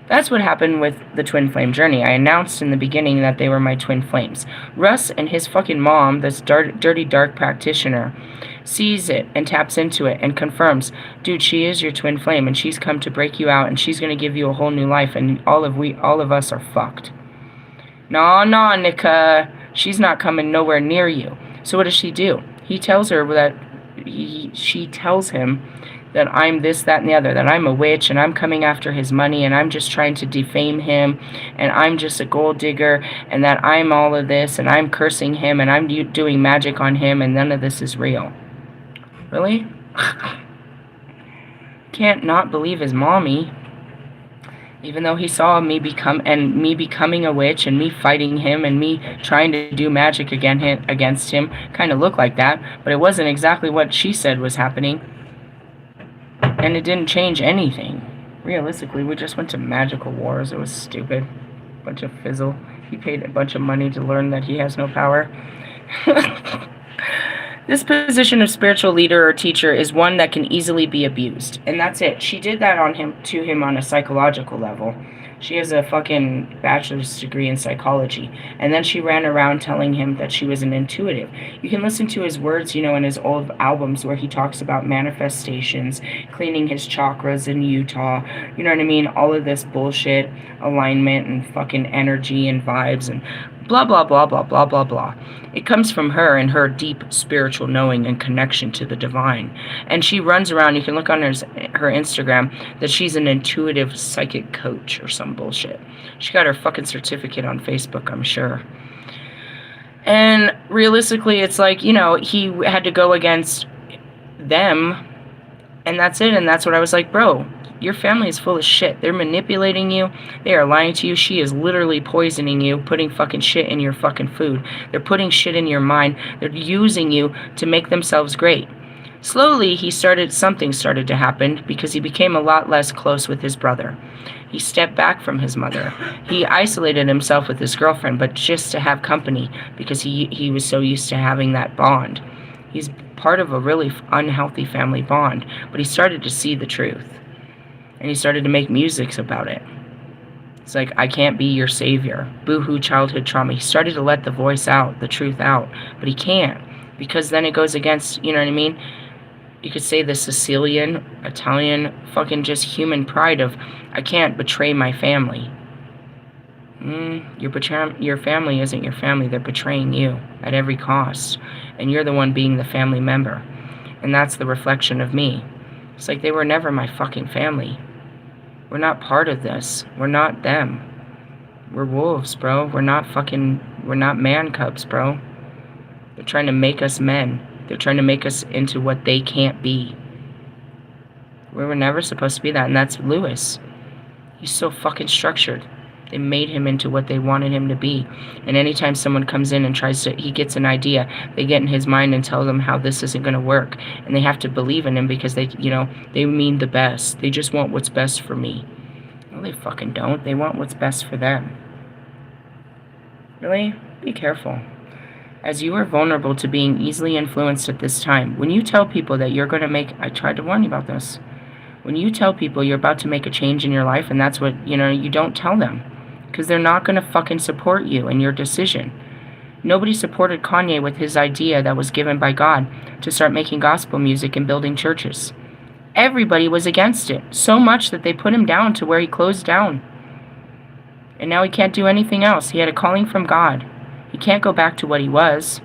That's what happened with the twin flame journey. I announced in the beginning that they were my twin flames. Russ and his fucking mom, this dirty dark practitioner, sees it and taps into it and confirms, dude, she is your twin flame and she's come to break you out and she's going to give you a whole new life and all of us are fucked. No, Nika. She's not coming nowhere near you. So what does she do? She tells him that I'm this, that, and the other, that I'm a witch, and I'm coming after his money, and I'm just trying to defame him, and I'm just a gold digger, and that I'm all of this, and I'm cursing him, and I'm doing magic on him, and none of this is real. Really? Can't not believe his mommy. Even though he saw me becoming a witch, and me fighting him, and me trying to do magic against him, kind of looked like that, but it wasn't exactly what she said was happening. And it didn't change anything. Realistically, we just went to magical wars. It was stupid. Bunch of fizzle. He paid a bunch of money to learn that he has no power. This position of spiritual leader or teacher is one that can easily be abused. And that's it. She did that to him on a psychological level. She has a fucking bachelor's degree in psychology. And then she ran around telling him that she was an intuitive. You can listen to his words, in his old albums where he talks about manifestations, cleaning his chakras in Utah. You know what I mean? All of this bullshit, alignment and fucking energy and vibes and blah, blah, blah, blah, blah, blah, blah. It comes from her and her deep spiritual knowing and connection to the divine. And she runs around, you can look on her Instagram, that she's an intuitive psychic coach or some bullshit. She got her fucking certificate on Facebook, I'm sure. And realistically, it's like, he had to go against them, and that's it. And that's what I was like, bro, your family is full of shit. They're manipulating you. They are lying to you. She is literally poisoning you, putting fucking shit in your fucking food. They're putting shit in your mind. They're using you to make themselves great. Slowly, something started to happen because he became a lot less close with his brother. He stepped back from his mother. He isolated himself with his girlfriend, but just to have company because he was so used to having that bond. He's part of a really unhealthy family bond, but he started to see the truth. And he started to make music about it. It's like, I can't be your savior. Boo-hoo childhood trauma. He started to let the voice out, the truth out. But he can't. Because then it goes against, you know what I mean? You could say the Sicilian, Italian, fucking just human pride of, I can't betray my family. Your family isn't your family. They're betraying you at every cost. And you're the one being the family member. And that's the reflection of me. It's like they were never my fucking family. We're not part of this. We're not them. We're wolves, bro. We're not man cubs, bro. They're trying to make us men. They're trying to make us into what they can't be. We were never supposed to be that, and that's Lewis. He's so fucking structured. They made him into what they wanted him to be. And anytime someone comes in and he gets an idea, they get in his mind and tell them how this isn't going to work. And they have to believe in him because they mean the best. They just want what's best for me. No, they fucking don't. They want what's best for them. Really? Be careful. As you are vulnerable to being easily influenced at this time, when you tell people that you're going to I tried to warn you about this. When you tell people you're about to make a change in your life, and that's what, you don't tell them. Because they're not going to fucking support you in your decision. Nobody supported Kanye with his idea that was given by God to start making gospel music and building churches. Everybody was against it, so much that they put him down to where he closed down. And now he can't do anything else. He had a calling from God. He can't go back to what he was.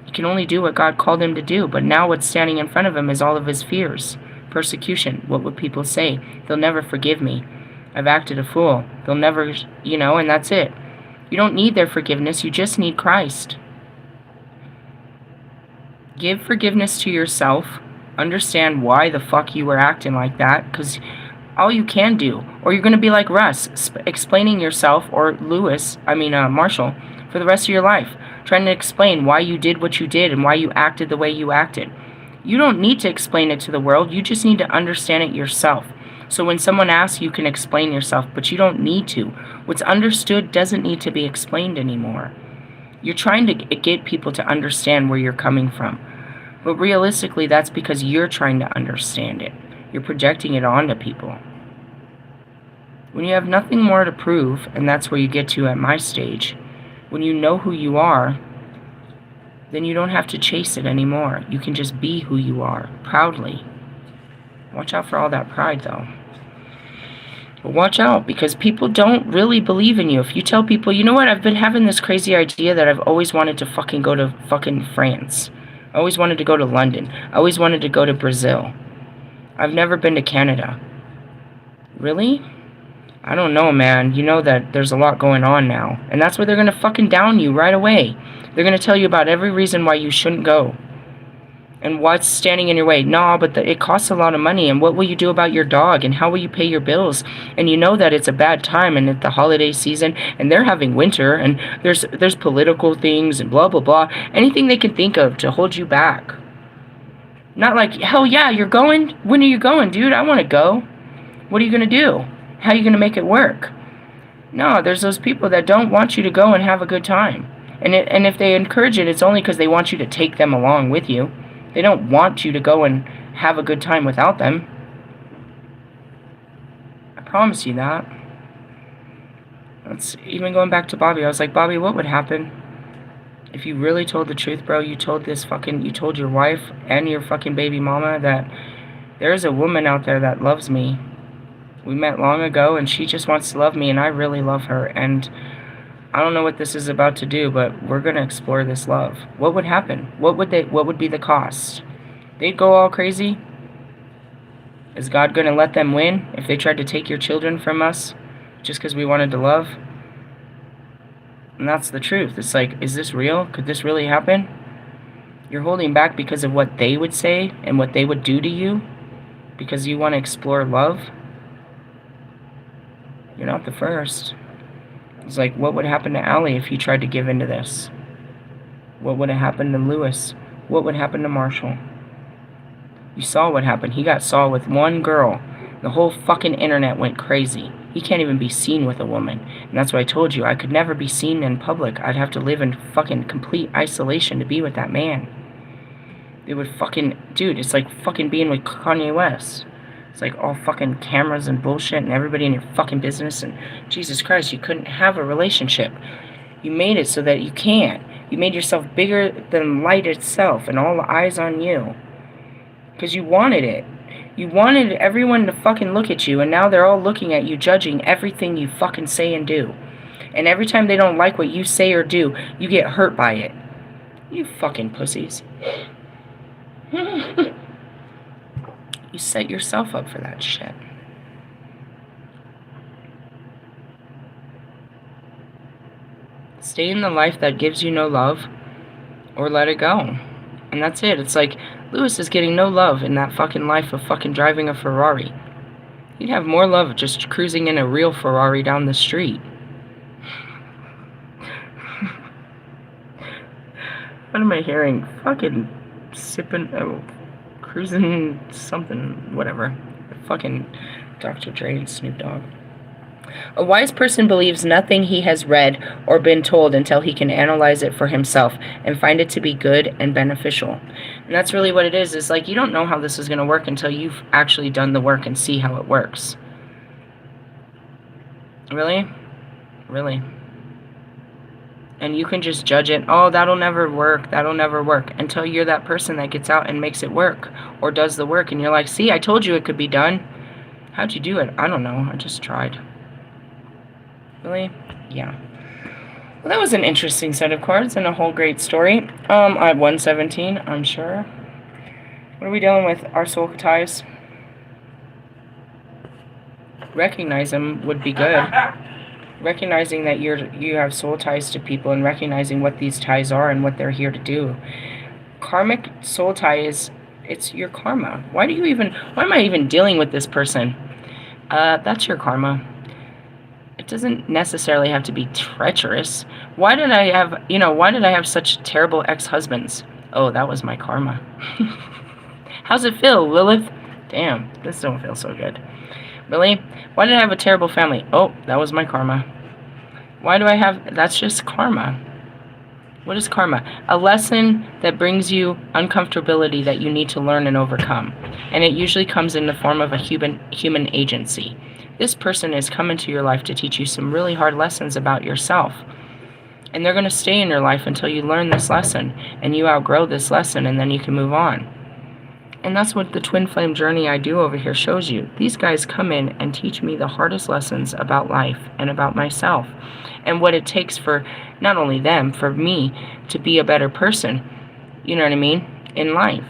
He can only do what God called him to do, but now what's standing in front of him is all of his fears. Persecution. What would people say? They'll never forgive me. I've acted a fool. They'll never, and that's it. You don't need their forgiveness. You just need Christ. Give forgiveness to yourself. Understand why the fuck you were acting like that, because all you can do, or you're going to be like Russ, explaining yourself, or Marshall, for the rest of your life, trying to explain why you did what you did and why you acted the way you acted. You don't need to explain it to the world. You just need to understand it yourself. So when someone asks, you can explain yourself, but you don't need to. What's understood doesn't need to be explained anymore. You're trying to get people to understand where you're coming from. But realistically, that's because you're trying to understand it. You're projecting it onto people. When you have nothing more to prove, and that's where you get to at my stage, when you know who you are, then you don't have to chase it anymore. You can just be who you are, proudly. Watch out for all that pride, though. But watch out, because people don't really believe in you. If you tell people, you know what, I've been having this crazy idea that I've always wanted to fucking go to fucking France. I always wanted to go to London. I always wanted to go to Brazil. I've never been to Canada. Really? I don't know, man. You know that there's a lot going on now. And that's where they're going to fucking down you right away. They're going to tell you about every reason why you shouldn't go. And what's standing in your way? No, but it costs a lot of money. And what will you do about your dog? And how will you pay your bills? And you know that it's a bad time and it's the holiday season. And they're having winter. And there's political things and blah, blah, blah. Anything they can think of to hold you back. Not like, hell yeah, you're going? When are you going, dude? I want to go. What are you going to do? How are you going to make it work? No, there's those people that don't want you to go and have a good time. And if they encourage it, it's only because they want you to take them along with you. They don't want you to go and have a good time without them. I promise you that. That's even going back to Bobby. I was like, Bobby, what would happen if you really told the truth, bro? You told your wife and your fucking baby mama that there's a woman out there that loves me. We met long ago, and she just wants to love me, and I really love her, and I don't know what this is about to do, but we're gonna explore this love. What would happen? What would be the cost? They'd go all crazy? Is God gonna let them win if they tried to take your children from us just because we wanted to love? And that's the truth. It's like, is this real? Could this really happen? You're holding back because of what they would say and what they would do to you because you want to explore love? You're not the first. It's like, what would happen to Allie if he tried to give into this? What would have happened to Lewis? What would happen to Marshall? You saw what happened. He got saw with one girl. The whole fucking internet went crazy. He can't even be seen with a woman. And that's why I told you, I could never be seen in public. I'd have to live in fucking complete isolation to be with that man. It would fucking... Dude, it's like fucking being with Kanye West. It's like all fucking cameras and bullshit and everybody in your fucking business. And Jesus Christ, you couldn't have a relationship. You made it so that you can't. You made yourself bigger than light itself and all the eyes on you. Because you wanted it. You wanted everyone to fucking look at you, and now they're all looking at you, judging everything you fucking say and do. And every time they don't like what you say or do, you get hurt by it. You fucking pussies. You set yourself up for that shit. Stay in the life that gives you no love, or let it go. And that's it. It's like, Lewis is getting no love in that fucking life of fucking driving a Ferrari. He'd have more love just cruising in a real Ferrari down the street. What am I hearing? Fucking sipping, cruising something, whatever. Fucking Dr. Dre and Snoop Dogg. A wise person believes nothing he has read or been told until he can analyze it for himself and find it to be good and beneficial. And that's really what it is. It's like, you don't know how this is going to work until you've actually done the work and see how it works. Really? Really? And you can just judge it. Oh, that'll never work. That'll never work. Until you're that person that gets out and makes it work. Or does the work. And you're like, see, I told you it could be done. How'd you do it? I don't know. I just tried. Really? Yeah. Well, that was an interesting set of cards and a whole great story. I have 117, I'm sure. What are we dealing with? Our soul ties. Recognize them would be good. Recognizing that you have soul ties to people and recognizing what these ties are and what they're here to do. Karmic soul tie it's your karma. Why am I even dealing with this person? That's your karma. It doesn't necessarily have to be treacherous. Why did I have such terrible ex-husbands? Oh, that was my karma. How's it feel, Lilith? Damn, this don't feel so good. Really? Why did I have a terrible family? Oh, that was my karma. That's just karma. What is karma? A lesson that brings you uncomfortability that you need to learn and overcome. And it usually comes in the form of a human agency. This person is coming to your life to teach you some really hard lessons about yourself. And they're going to stay in your life until you learn this lesson and you outgrow this lesson, and then you can move on. And that's what the twin flame journey I do over here shows you. These guys come in and teach me the hardest lessons about life and about myself and what it takes for not only them, for me to be a better person, you know what I mean, in life.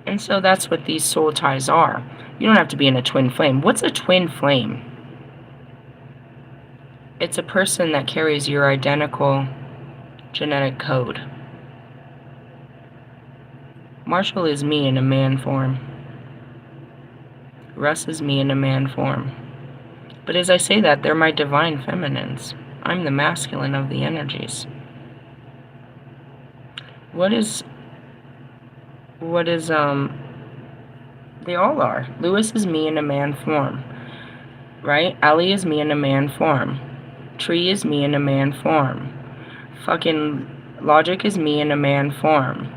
And so that's what these soul ties are. You don't have to be in a twin flame. What's a twin flame? It's a person that carries your identical genetic code. Marshall is me in a man form. Russ is me in a man form. But as I say that, they're my divine feminines. I'm the masculine of the energies. They all are. Lewis is me in a man form. Right? Allie is me in a man form. Tree is me in a man form. Fucking Logic is me in a man form.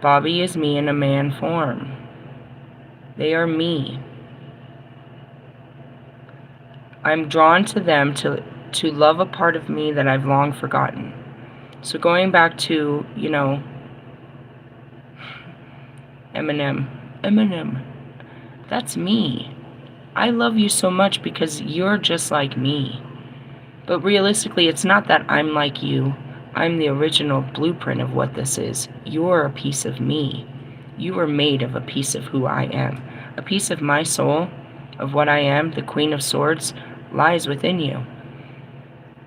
Bobby is me in a man form. They are me. I'm drawn to them to love a part of me that I've long forgotten. So going back to, Eminem, that's me. I love you so much because you're just like me. But realistically, it's not that I'm like you. I'm the original blueprint of what this is. You're a piece of me. You were made of a piece of who I am. A piece of my soul, of what I am, the Queen of Swords, lies within you.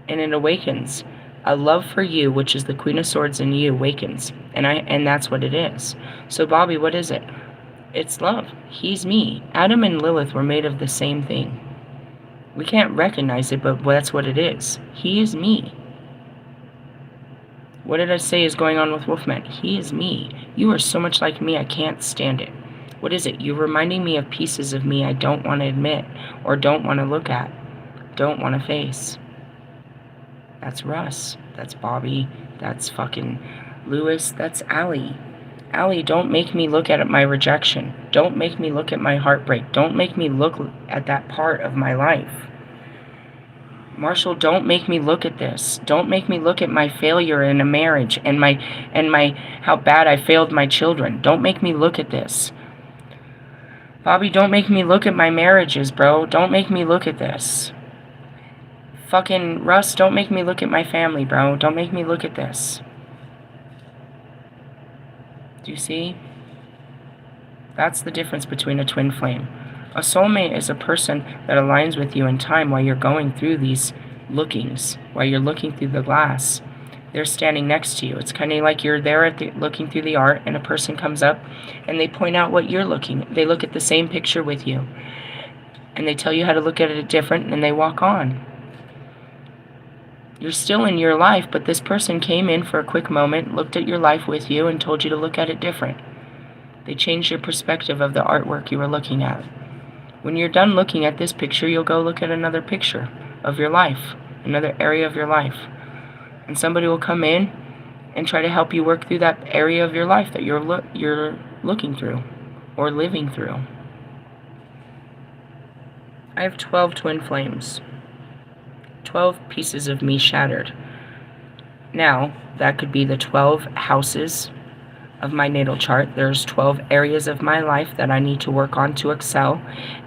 And it awakens. A love for you, which is the Queen of Swords in you, awakens. And that's what it is. So Bobby, what is it? It's love. He's me. Adam and Lilith were made of the same thing. We can't recognize it, but that's what it is. He is me. What did I say is going on with Wolfman? He is me. You are so much like me, I can't stand it. What is it? You're reminding me of pieces of me I don't want to admit, or don't want to look at, don't want to face. That's Russ. That's Bobby. That's fucking Lewis. That's Allie. Allie, don't make me look at my rejection. Don't make me look at my heartbreak. Don't make me look at that part of my life. Marshall, don't make me look at this. Don't make me look at my failure in a marriage and my how bad I failed my children. Don't make me look at this. Bobby, don't make me look at my marriages, bro. Don't make me look at this. Fucking Russ, don't make me look at my family, bro. Don't make me look at this. Do you see? That's the difference between a twin flame. A soulmate is a person that aligns with you in time while you're going through these lookings, while you're looking through the glass. They're standing next to you. It's kind of like you're there looking through the art, and a person comes up and they point out what you're looking at. They look at the same picture with you, and they tell you how to look at it different, and they walk on. You're still in your life, but this person came in for a quick moment, looked at your life with you, and told you to look at it different. They changed your perspective of the artwork you were looking at. When you're done looking at this picture, you'll go look at another picture of your life, another area of your life. And somebody will come in and try to help you work through that area of your life that you're looking through or living through. I have 12 twin flames. 12 pieces of me shattered. Now, that could be the 12 houses of my natal chart. There's 12 areas of my life that I need to work on to excel,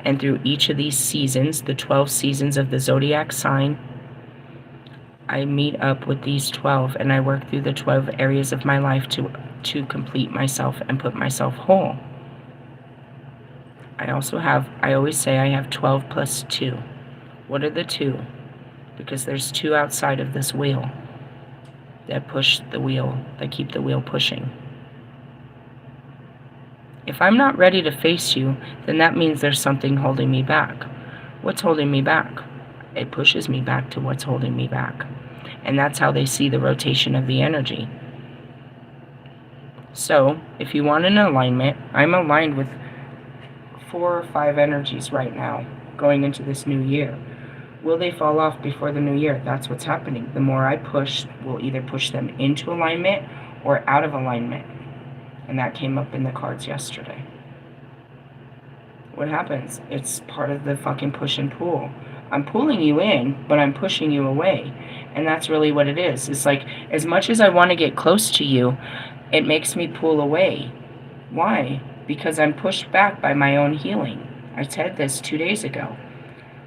and through each of these seasons, the 12 seasons of the zodiac sign, I meet up with these 12 and I work through the 12 areas of my life to complete myself and put myself whole. I always say I have 12 plus 2. What are the 2? Because there's 2 outside of this wheel that push the wheel, that keep the wheel pushing. If I'm not ready to face you, then that means there's something holding me back. What's holding me back? It pushes me back to what's holding me back. And that's how they see the rotation of the energy. So, if you want an alignment, I'm aligned with 4 or 5 energies right now, going into this new year. Will they fall off before the new year? That's what's happening. The more I push, will either push them into alignment or out of alignment. And that came up in the cards yesterday. What happens? It's part of the fucking push and pull. I'm pulling you in, but I'm pushing you away. And that's really what it is. It's like, as much as I want to get close to you, it makes me pull away. Why? Because I'm pushed back by my own healing. I said this 2 days ago.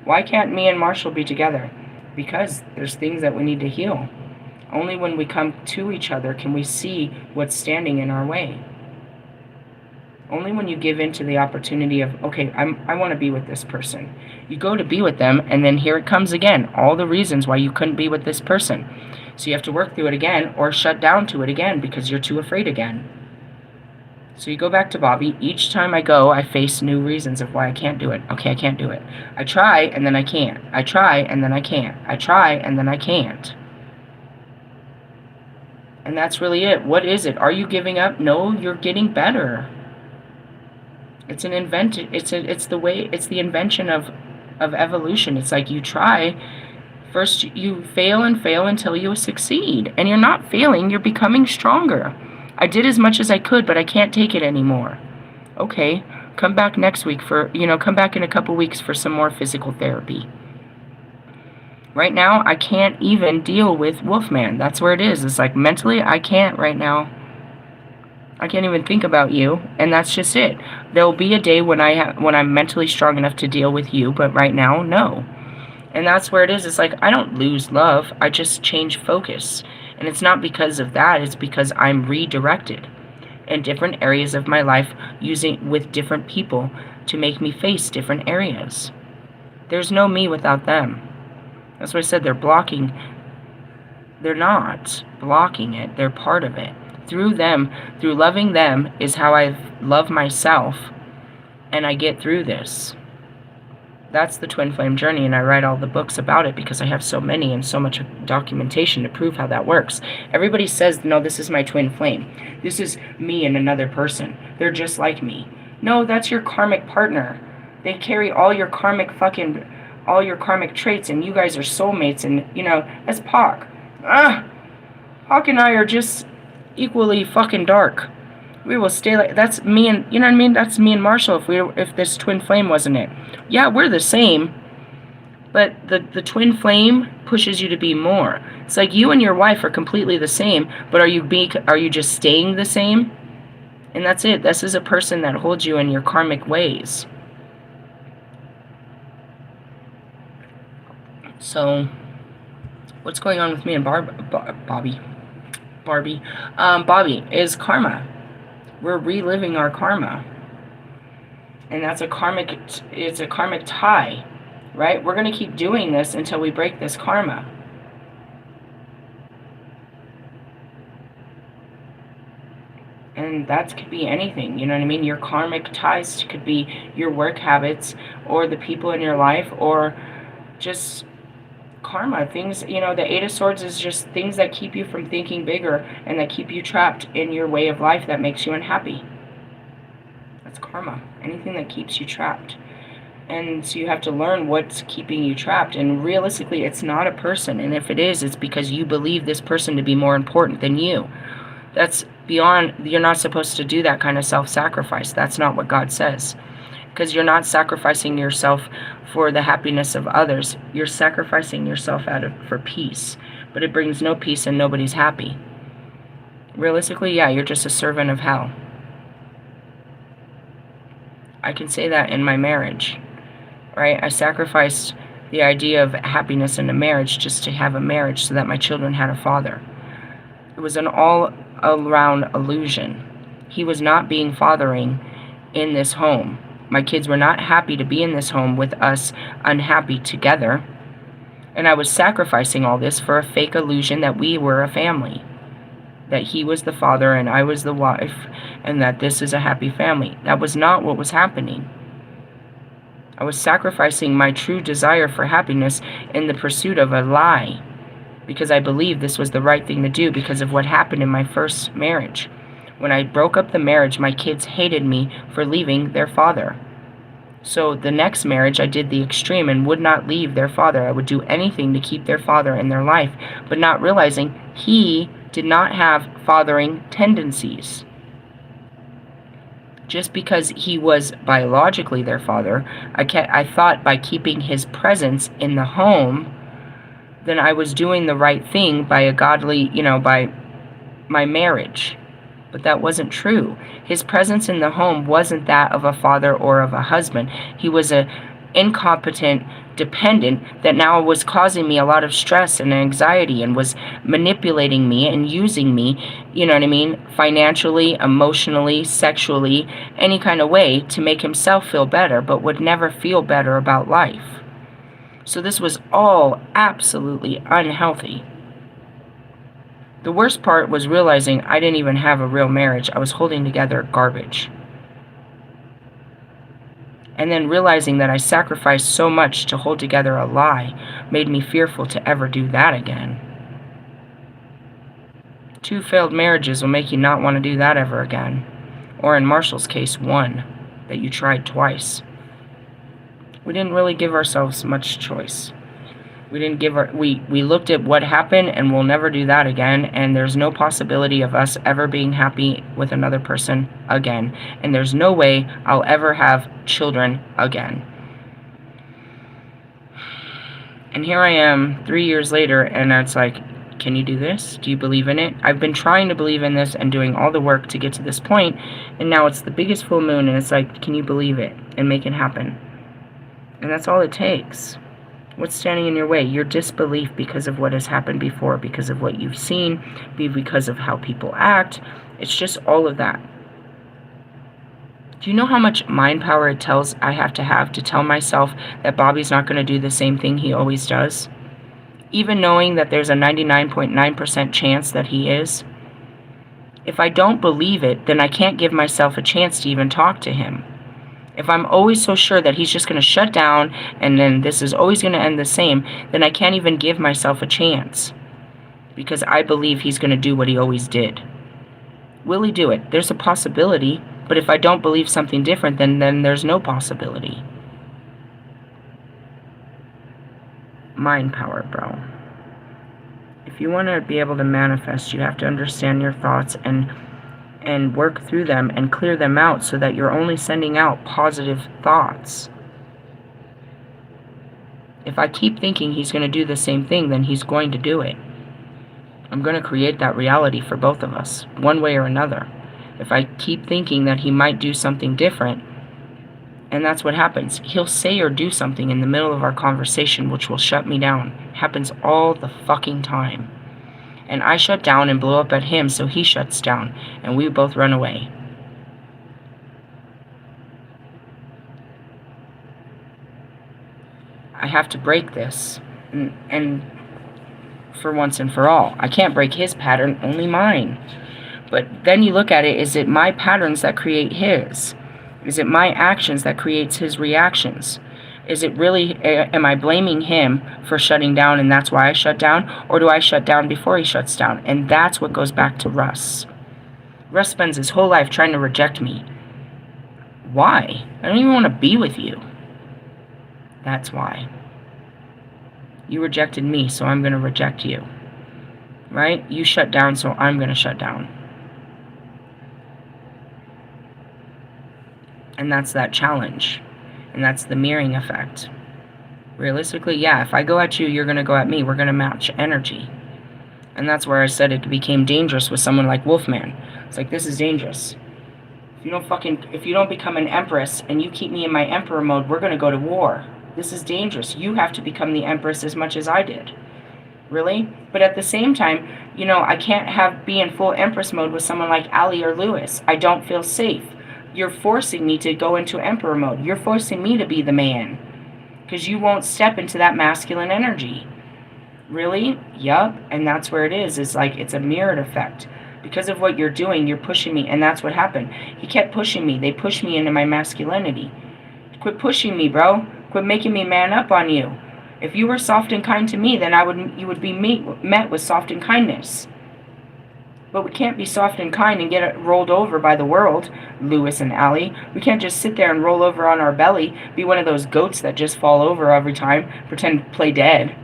Why can't me and Marshall be together? Because there's things that we need to heal. Only when we come to each other can we see what's standing in our way. Only when you give in to the opportunity of, okay, I want to be with this person. You go to be with them, and then here it comes again. All the reasons why you couldn't be with this person. So you have to work through it again, or shut down to it again, because you're too afraid again. So you go back to Bobby. Each time I go, I face new reasons of why I can't do it. Okay, I can't do it. I try, and then I can't. I try, and then I can't. I try, and then I can't. And that's really it. What is it? Are you giving up? No, you're getting better. It's an invention. It's the invention of evolution. It's like you try. First, you fail and fail until you succeed. And you're not failing. You're becoming stronger. I did as much as I could, but I can't take it anymore. Okay, come back next week come back in a couple weeks for some more physical therapy. Right now, I can't even deal with Wolfman. That's where it is. It's like mentally, I can't right now. I can't even think about you, and that's just it. There'll be a day when I'm mentally strong enough to deal with you, but right now, no. And that's where it is. It's like I don't lose love. I just change focus. And it's not because of that. It's because I'm redirected in different areas of my life using with different people to make me face different areas. There's no me without them. That's what I said. They're blocking. They're not blocking it. They're part of it. Through them, through loving them, is how I love myself, and I get through this. That's the twin flame journey, and I write all the books about it because I have so many and so much documentation to prove how that works. Everybody says, no, this is my twin flame. This is me and another person. They're just like me. No, that's your karmic partner. They carry all your karmic traits, and you guys are soulmates, and, you know, that's Pac. Pac and I are just equally fucking dark. We will stay like, that's me and, you know what I mean? That's me and Marshall if this twin flame wasn't it. Yeah, we're the same, but the twin flame pushes you to be more. It's like you and your wife are completely the same, but are you just staying the same? And that's it. This is a person that holds you in your karmic ways. So, what's going on with me and Bobby? Bobby is karma. We're reliving our karma. And that's it's a karmic tie, right? We're going to keep doing this until we break this karma. And that could be anything, you know what I mean? Your karmic ties could be your work habits, or the people in your life, or just karma, things, you know, the Eight of Swords is just things that keep you from thinking bigger and that keep you trapped in your way of life that makes you unhappy. That's karma. Anything that keeps you trapped. And so you have to learn what's keeping you trapped. And realistically, it's not a person. And if it is, it's because you believe this person to be more important than you. That's beyond, you're not supposed to do that kind of self-sacrifice. That's not what God says. Because you're not sacrificing yourself for the happiness of others. You're sacrificing yourself for peace. But it brings no peace and nobody's happy. Realistically, yeah, you're just a servant of hell. I can say that in my marriage, right? I sacrificed the idea of happiness in a marriage just to have a marriage so that my children had a father. It was an all-around illusion. He was not being fathering in this home. My kids were not happy to be in this home with us unhappy together. And I was sacrificing all this for a fake illusion that we were a family. That he was the father and I was the wife, and that this is a happy family. That was not what was happening. I was sacrificing my true desire for happiness in the pursuit of a lie, because I believed this was the right thing to do because of what happened in my first marriage. When I broke up the marriage, my kids hated me for leaving their father. So the next marriage, I did the extreme and would not leave their father. I would do anything to keep their father in their life, but not realizing he did not have fathering tendencies. Just because he was biologically their father, I thought by keeping his presence in the home, then I was doing the right thing by a godly, you know, by my marriage. But that wasn't true. His presence in the home wasn't that of a father or of a husband. He was an incompetent dependent that now was causing me a lot of stress and anxiety and was manipulating me and using me, you know what I mean, financially, emotionally, sexually, any kind of way to make himself feel better, but would never feel better about life. So this was all absolutely unhealthy. The worst part was realizing I didn't even have a real marriage. I was holding together garbage. And then realizing that I sacrificed so much to hold together a lie made me fearful to ever do that again. 2 failed marriages will make you not want to do that ever again. Or in Marshall's case, 1 that you tried twice. We didn't really give ourselves much choice. We looked at what happened, and we'll never do that again, and there's no possibility of us ever being happy with another person again, and there's no way I'll ever have children again. And here I am 3 years later, and it's like, can you do this? Do you believe in it? I've been trying to believe in this and doing all the work to get to this point, and now it's the biggest full moon, and it's like, can you believe it and make it happen? And that's all it takes. What's standing in your way? Your disbelief because of what has happened before, because of what you've seen, because of how people act. It's just all of that. Do you know how much mind power it tells I have to tell myself that Bobby's not going to do the same thing he always does? Even knowing that there's a 99.9% chance that he is? If I don't believe it, then I can't give myself a chance to even talk to him. If I'm always so sure that he's just going to shut down and then this is always going to end the same, then I can't even give myself a chance. Because I believe he's going to do what he always did. Will he do it? There's a possibility. But if I don't believe something different, then there's no possibility. Mind power, bro. If you want to be able to manifest, you have to understand your thoughts and work through them and clear them out so that you're only sending out positive thoughts. If I keep thinking he's going to do the same thing, then he's going to do it. I'm going to create that reality for both of us, one way or another. If I keep thinking that he might do something different, and that's what happens. He'll say or do something in the middle of our conversation which will shut me down. It happens all the fucking time. And I shut down and blow up at him, so he shuts down, and we both run away. I have to break this, and for once and for all. I can't break his pattern, only mine. But then you look at it, is it my patterns that create his? Is it my actions that creates his reactions? Is it really, am I blaming him for shutting down and that's why I shut down? Or do I shut down before he shuts down? And that's what goes back to Russ. Russ spends his whole life trying to reject me. Why? I don't even want to be with you. That's why. You rejected me, so I'm going to reject you. Right? You shut down, so I'm going to shut down. And that's that challenge. And that's the mirroring effect. Realistically, yeah, if I go at you, you're going to go at me. We're going to match energy. And that's where I said it became dangerous with someone like Wolfman. It's like, this is dangerous. If you don't become an empress and you keep me in my emperor mode, we're going to go to war. This is dangerous. You have to become the empress as much as I did. Really? But at the same time, I can't be in full empress mode with someone like Ali or Lewis. I don't feel safe. You're forcing me to go into emperor mode. You're forcing me to be the man. Because you won't step into that masculine energy. Really? Yup. And that's where it is. It's like, it's a mirrored effect. Because of what you're doing, you're pushing me. And that's what happened. He kept pushing me. They pushed me into my masculinity. Quit pushing me, bro. Quit making me man up on you. If you were soft and kind to me, then you would be met with soft and kindness. But we can't be soft and kind and get rolled over by the world, Lewis and Allie. We can't just sit there and roll over on our belly, be one of those goats that just fall over every time, pretend to play dead.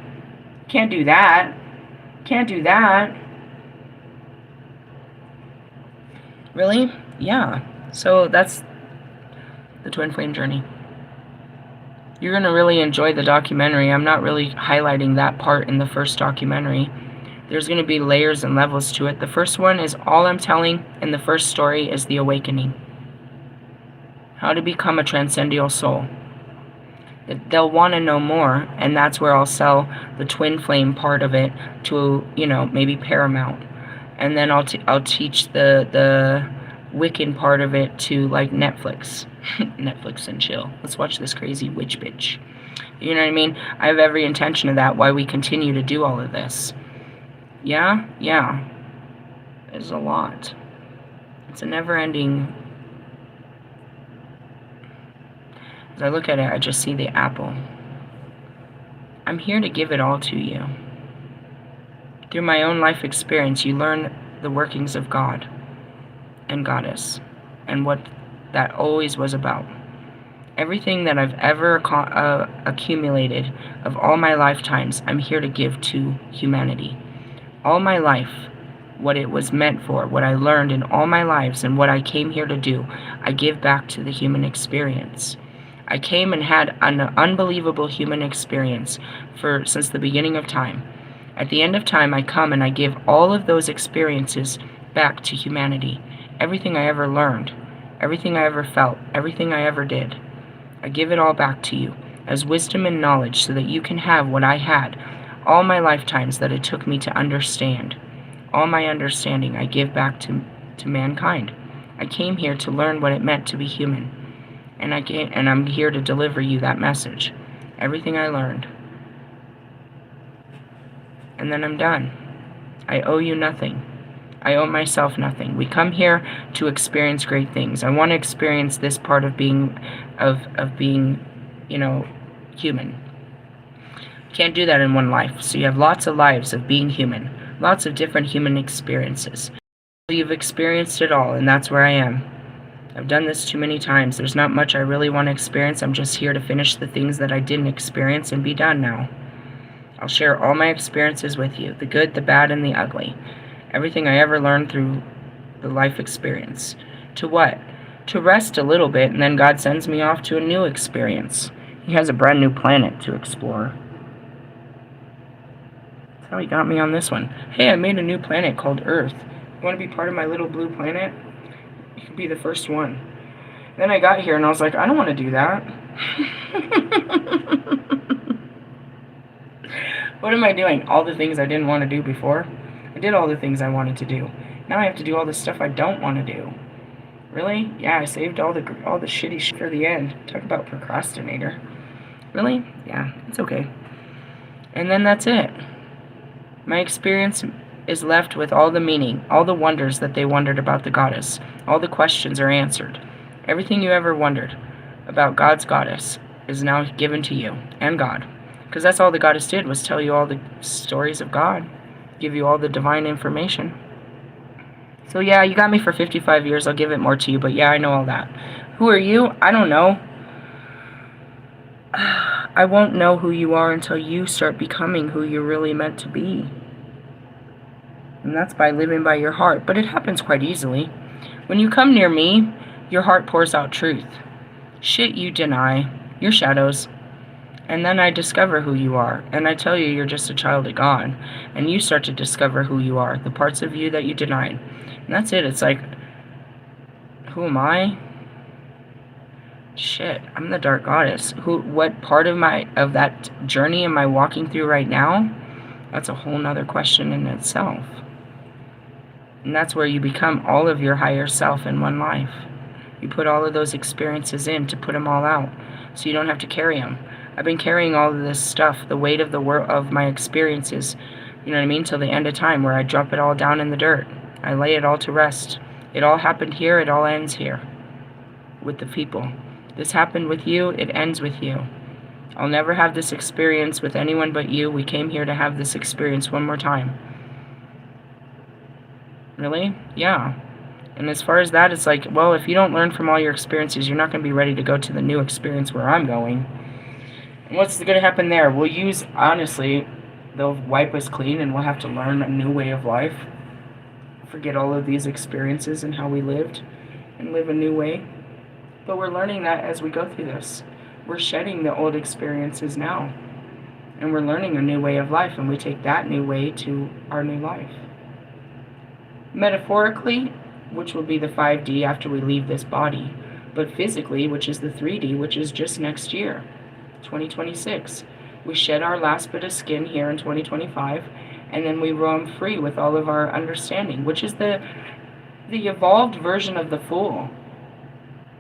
Can't do that. Can't do that. Really? Yeah. So that's the twin flame journey. You're going to really enjoy the documentary. I'm not really highlighting that part in the first documentary. There's going to be layers and levels to it. The first one is all I'm telling, and the first story is the awakening. How to become a transcendental soul. They'll want to know more, and that's where I'll sell the twin flame part of it to, maybe Paramount. And then I'll teach the Wiccan part of it to, like, Netflix. Netflix and chill. Let's watch this crazy witch bitch. You know what I mean? I have every intention of that, why we continue to do all of this. Yeah? Yeah. There's a lot. It's a never-ending... As I look at it, I just see the apple. I'm here to give it all to you. Through my own life experience, you learn the workings of God and Goddess and what that always was about. Everything that I've ever accumulated of all my lifetimes, I'm here to give to humanity. All my life, what it was meant for, what I learned in all my lives and what I came here to do, I give back to the human experience. I came and had an unbelievable human experience since the beginning of time. At the end of time, I come and I give all of those experiences back to humanity. Everything I ever learned, everything I ever felt, everything I ever did. I give it all back to you as wisdom and knowledge so that you can have what I had all my lifetimes that it took me to understand. All my understanding I give back to mankind. I came here to learn what it meant to be human. And I'm here to deliver you that message. Everything I learned. And then I'm done. I owe you nothing. I owe myself nothing. We come here to experience great things. I want to experience this part of being, human. Can't do that in one life. So you have lots of lives of being human. Lots of different human experiences. You've experienced it all, and that's where I am. I've done this too many times. There's not much I really want to experience. I'm just here to finish the things that I didn't experience and be done now. I'll share all my experiences with you, the good, the bad, and the ugly. Everything I ever learned through the life experience. To what? To rest a little bit, and then God sends me off to a new experience. He has a brand new planet to explore. That's how he got me on this one. Hey, I made a new planet called Earth. You want to be part of my little blue planet? You can be the first one. Then I got here and I was like, I don't want to do that. What am I doing? All the things I didn't want to do before? I did all the things I wanted to do. Now I have to do all the stuff I don't want to do. Really? Yeah, I saved all the shitty shit for the end. Talk about procrastinator. Really? Yeah, it's okay. And then that's it. My experience is left with all the meaning, all the wonders that they wondered about the goddess. All the questions are answered. Everything you ever wondered about God's goddess is now given to you and God. Because that's all the goddess did, was tell you all the stories of God. Give you all the divine information. So yeah, you got me for 55 years. I'll give it more to you. But yeah, I know all that. Who are you? I don't know. I won't know who you are until you start becoming who you're really meant to be. And that's by living by your heart. But it happens quite easily. When you come near me, your heart pours out truth. Shit you deny, your shadows. And then I discover who you are. And I tell you you're just a child of God. And you start to discover who you are. The parts of you that you denied. And that's it. It's like, who am I? Shit, I'm the dark goddess. What part of that journey am I walking through right now? That's a whole nother question in itself. And that's where you become all of your higher self in one life. You put all of those experiences in to put them all out, so you don't have to carry them. I've been carrying all of this stuff, the weight of the world of my experiences, you know what I mean, till the end of time, where I drop it all down in the dirt. I lay it all to rest. It all happened here, it all ends here. With the people. This happened with you, it ends with you. I'll never have this experience with anyone but you. We came here to have this experience one more time. Really? Yeah. And as far as that, it's like, well, if you don't learn from all your experiences, you're not going to be ready to go to the new experience where I'm going. And what's going to happen there? We'll use, honestly, they'll wipe us clean and we'll have to learn a new way of life. Forget all of these experiences and how we lived and live a new way. But we're learning that as we go through this. We're shedding the old experiences now. And we're learning a new way of life, and we take that new way to our new life. Metaphorically, which will be the 5D after we leave this body, but physically, which is the 3D, which is just next year, 2026. We shed our last bit of skin here in 2025, and then we roam free with all of our understanding, which is the evolved version of the Fool.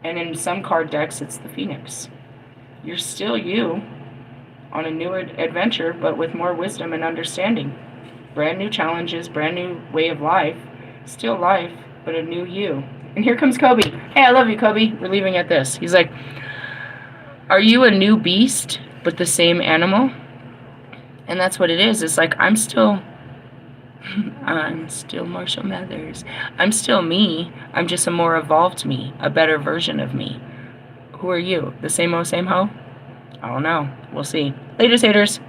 And in some card decks, it's the Phoenix. You're still you on a new adventure, but with more wisdom and understanding. Brand new challenges, brand new way of life. Still life, but a new you. And here comes Kobe. Hey, I love you, Kobe. We're leaving at this. He's like, are you a new beast, but the same animal? And that's what it is. It's like, I'm still Marshall Mathers. I'm still me. I'm just a more evolved me, a better version of me. Who are you? The same old, same ho? I don't know. We'll see. Later, haters.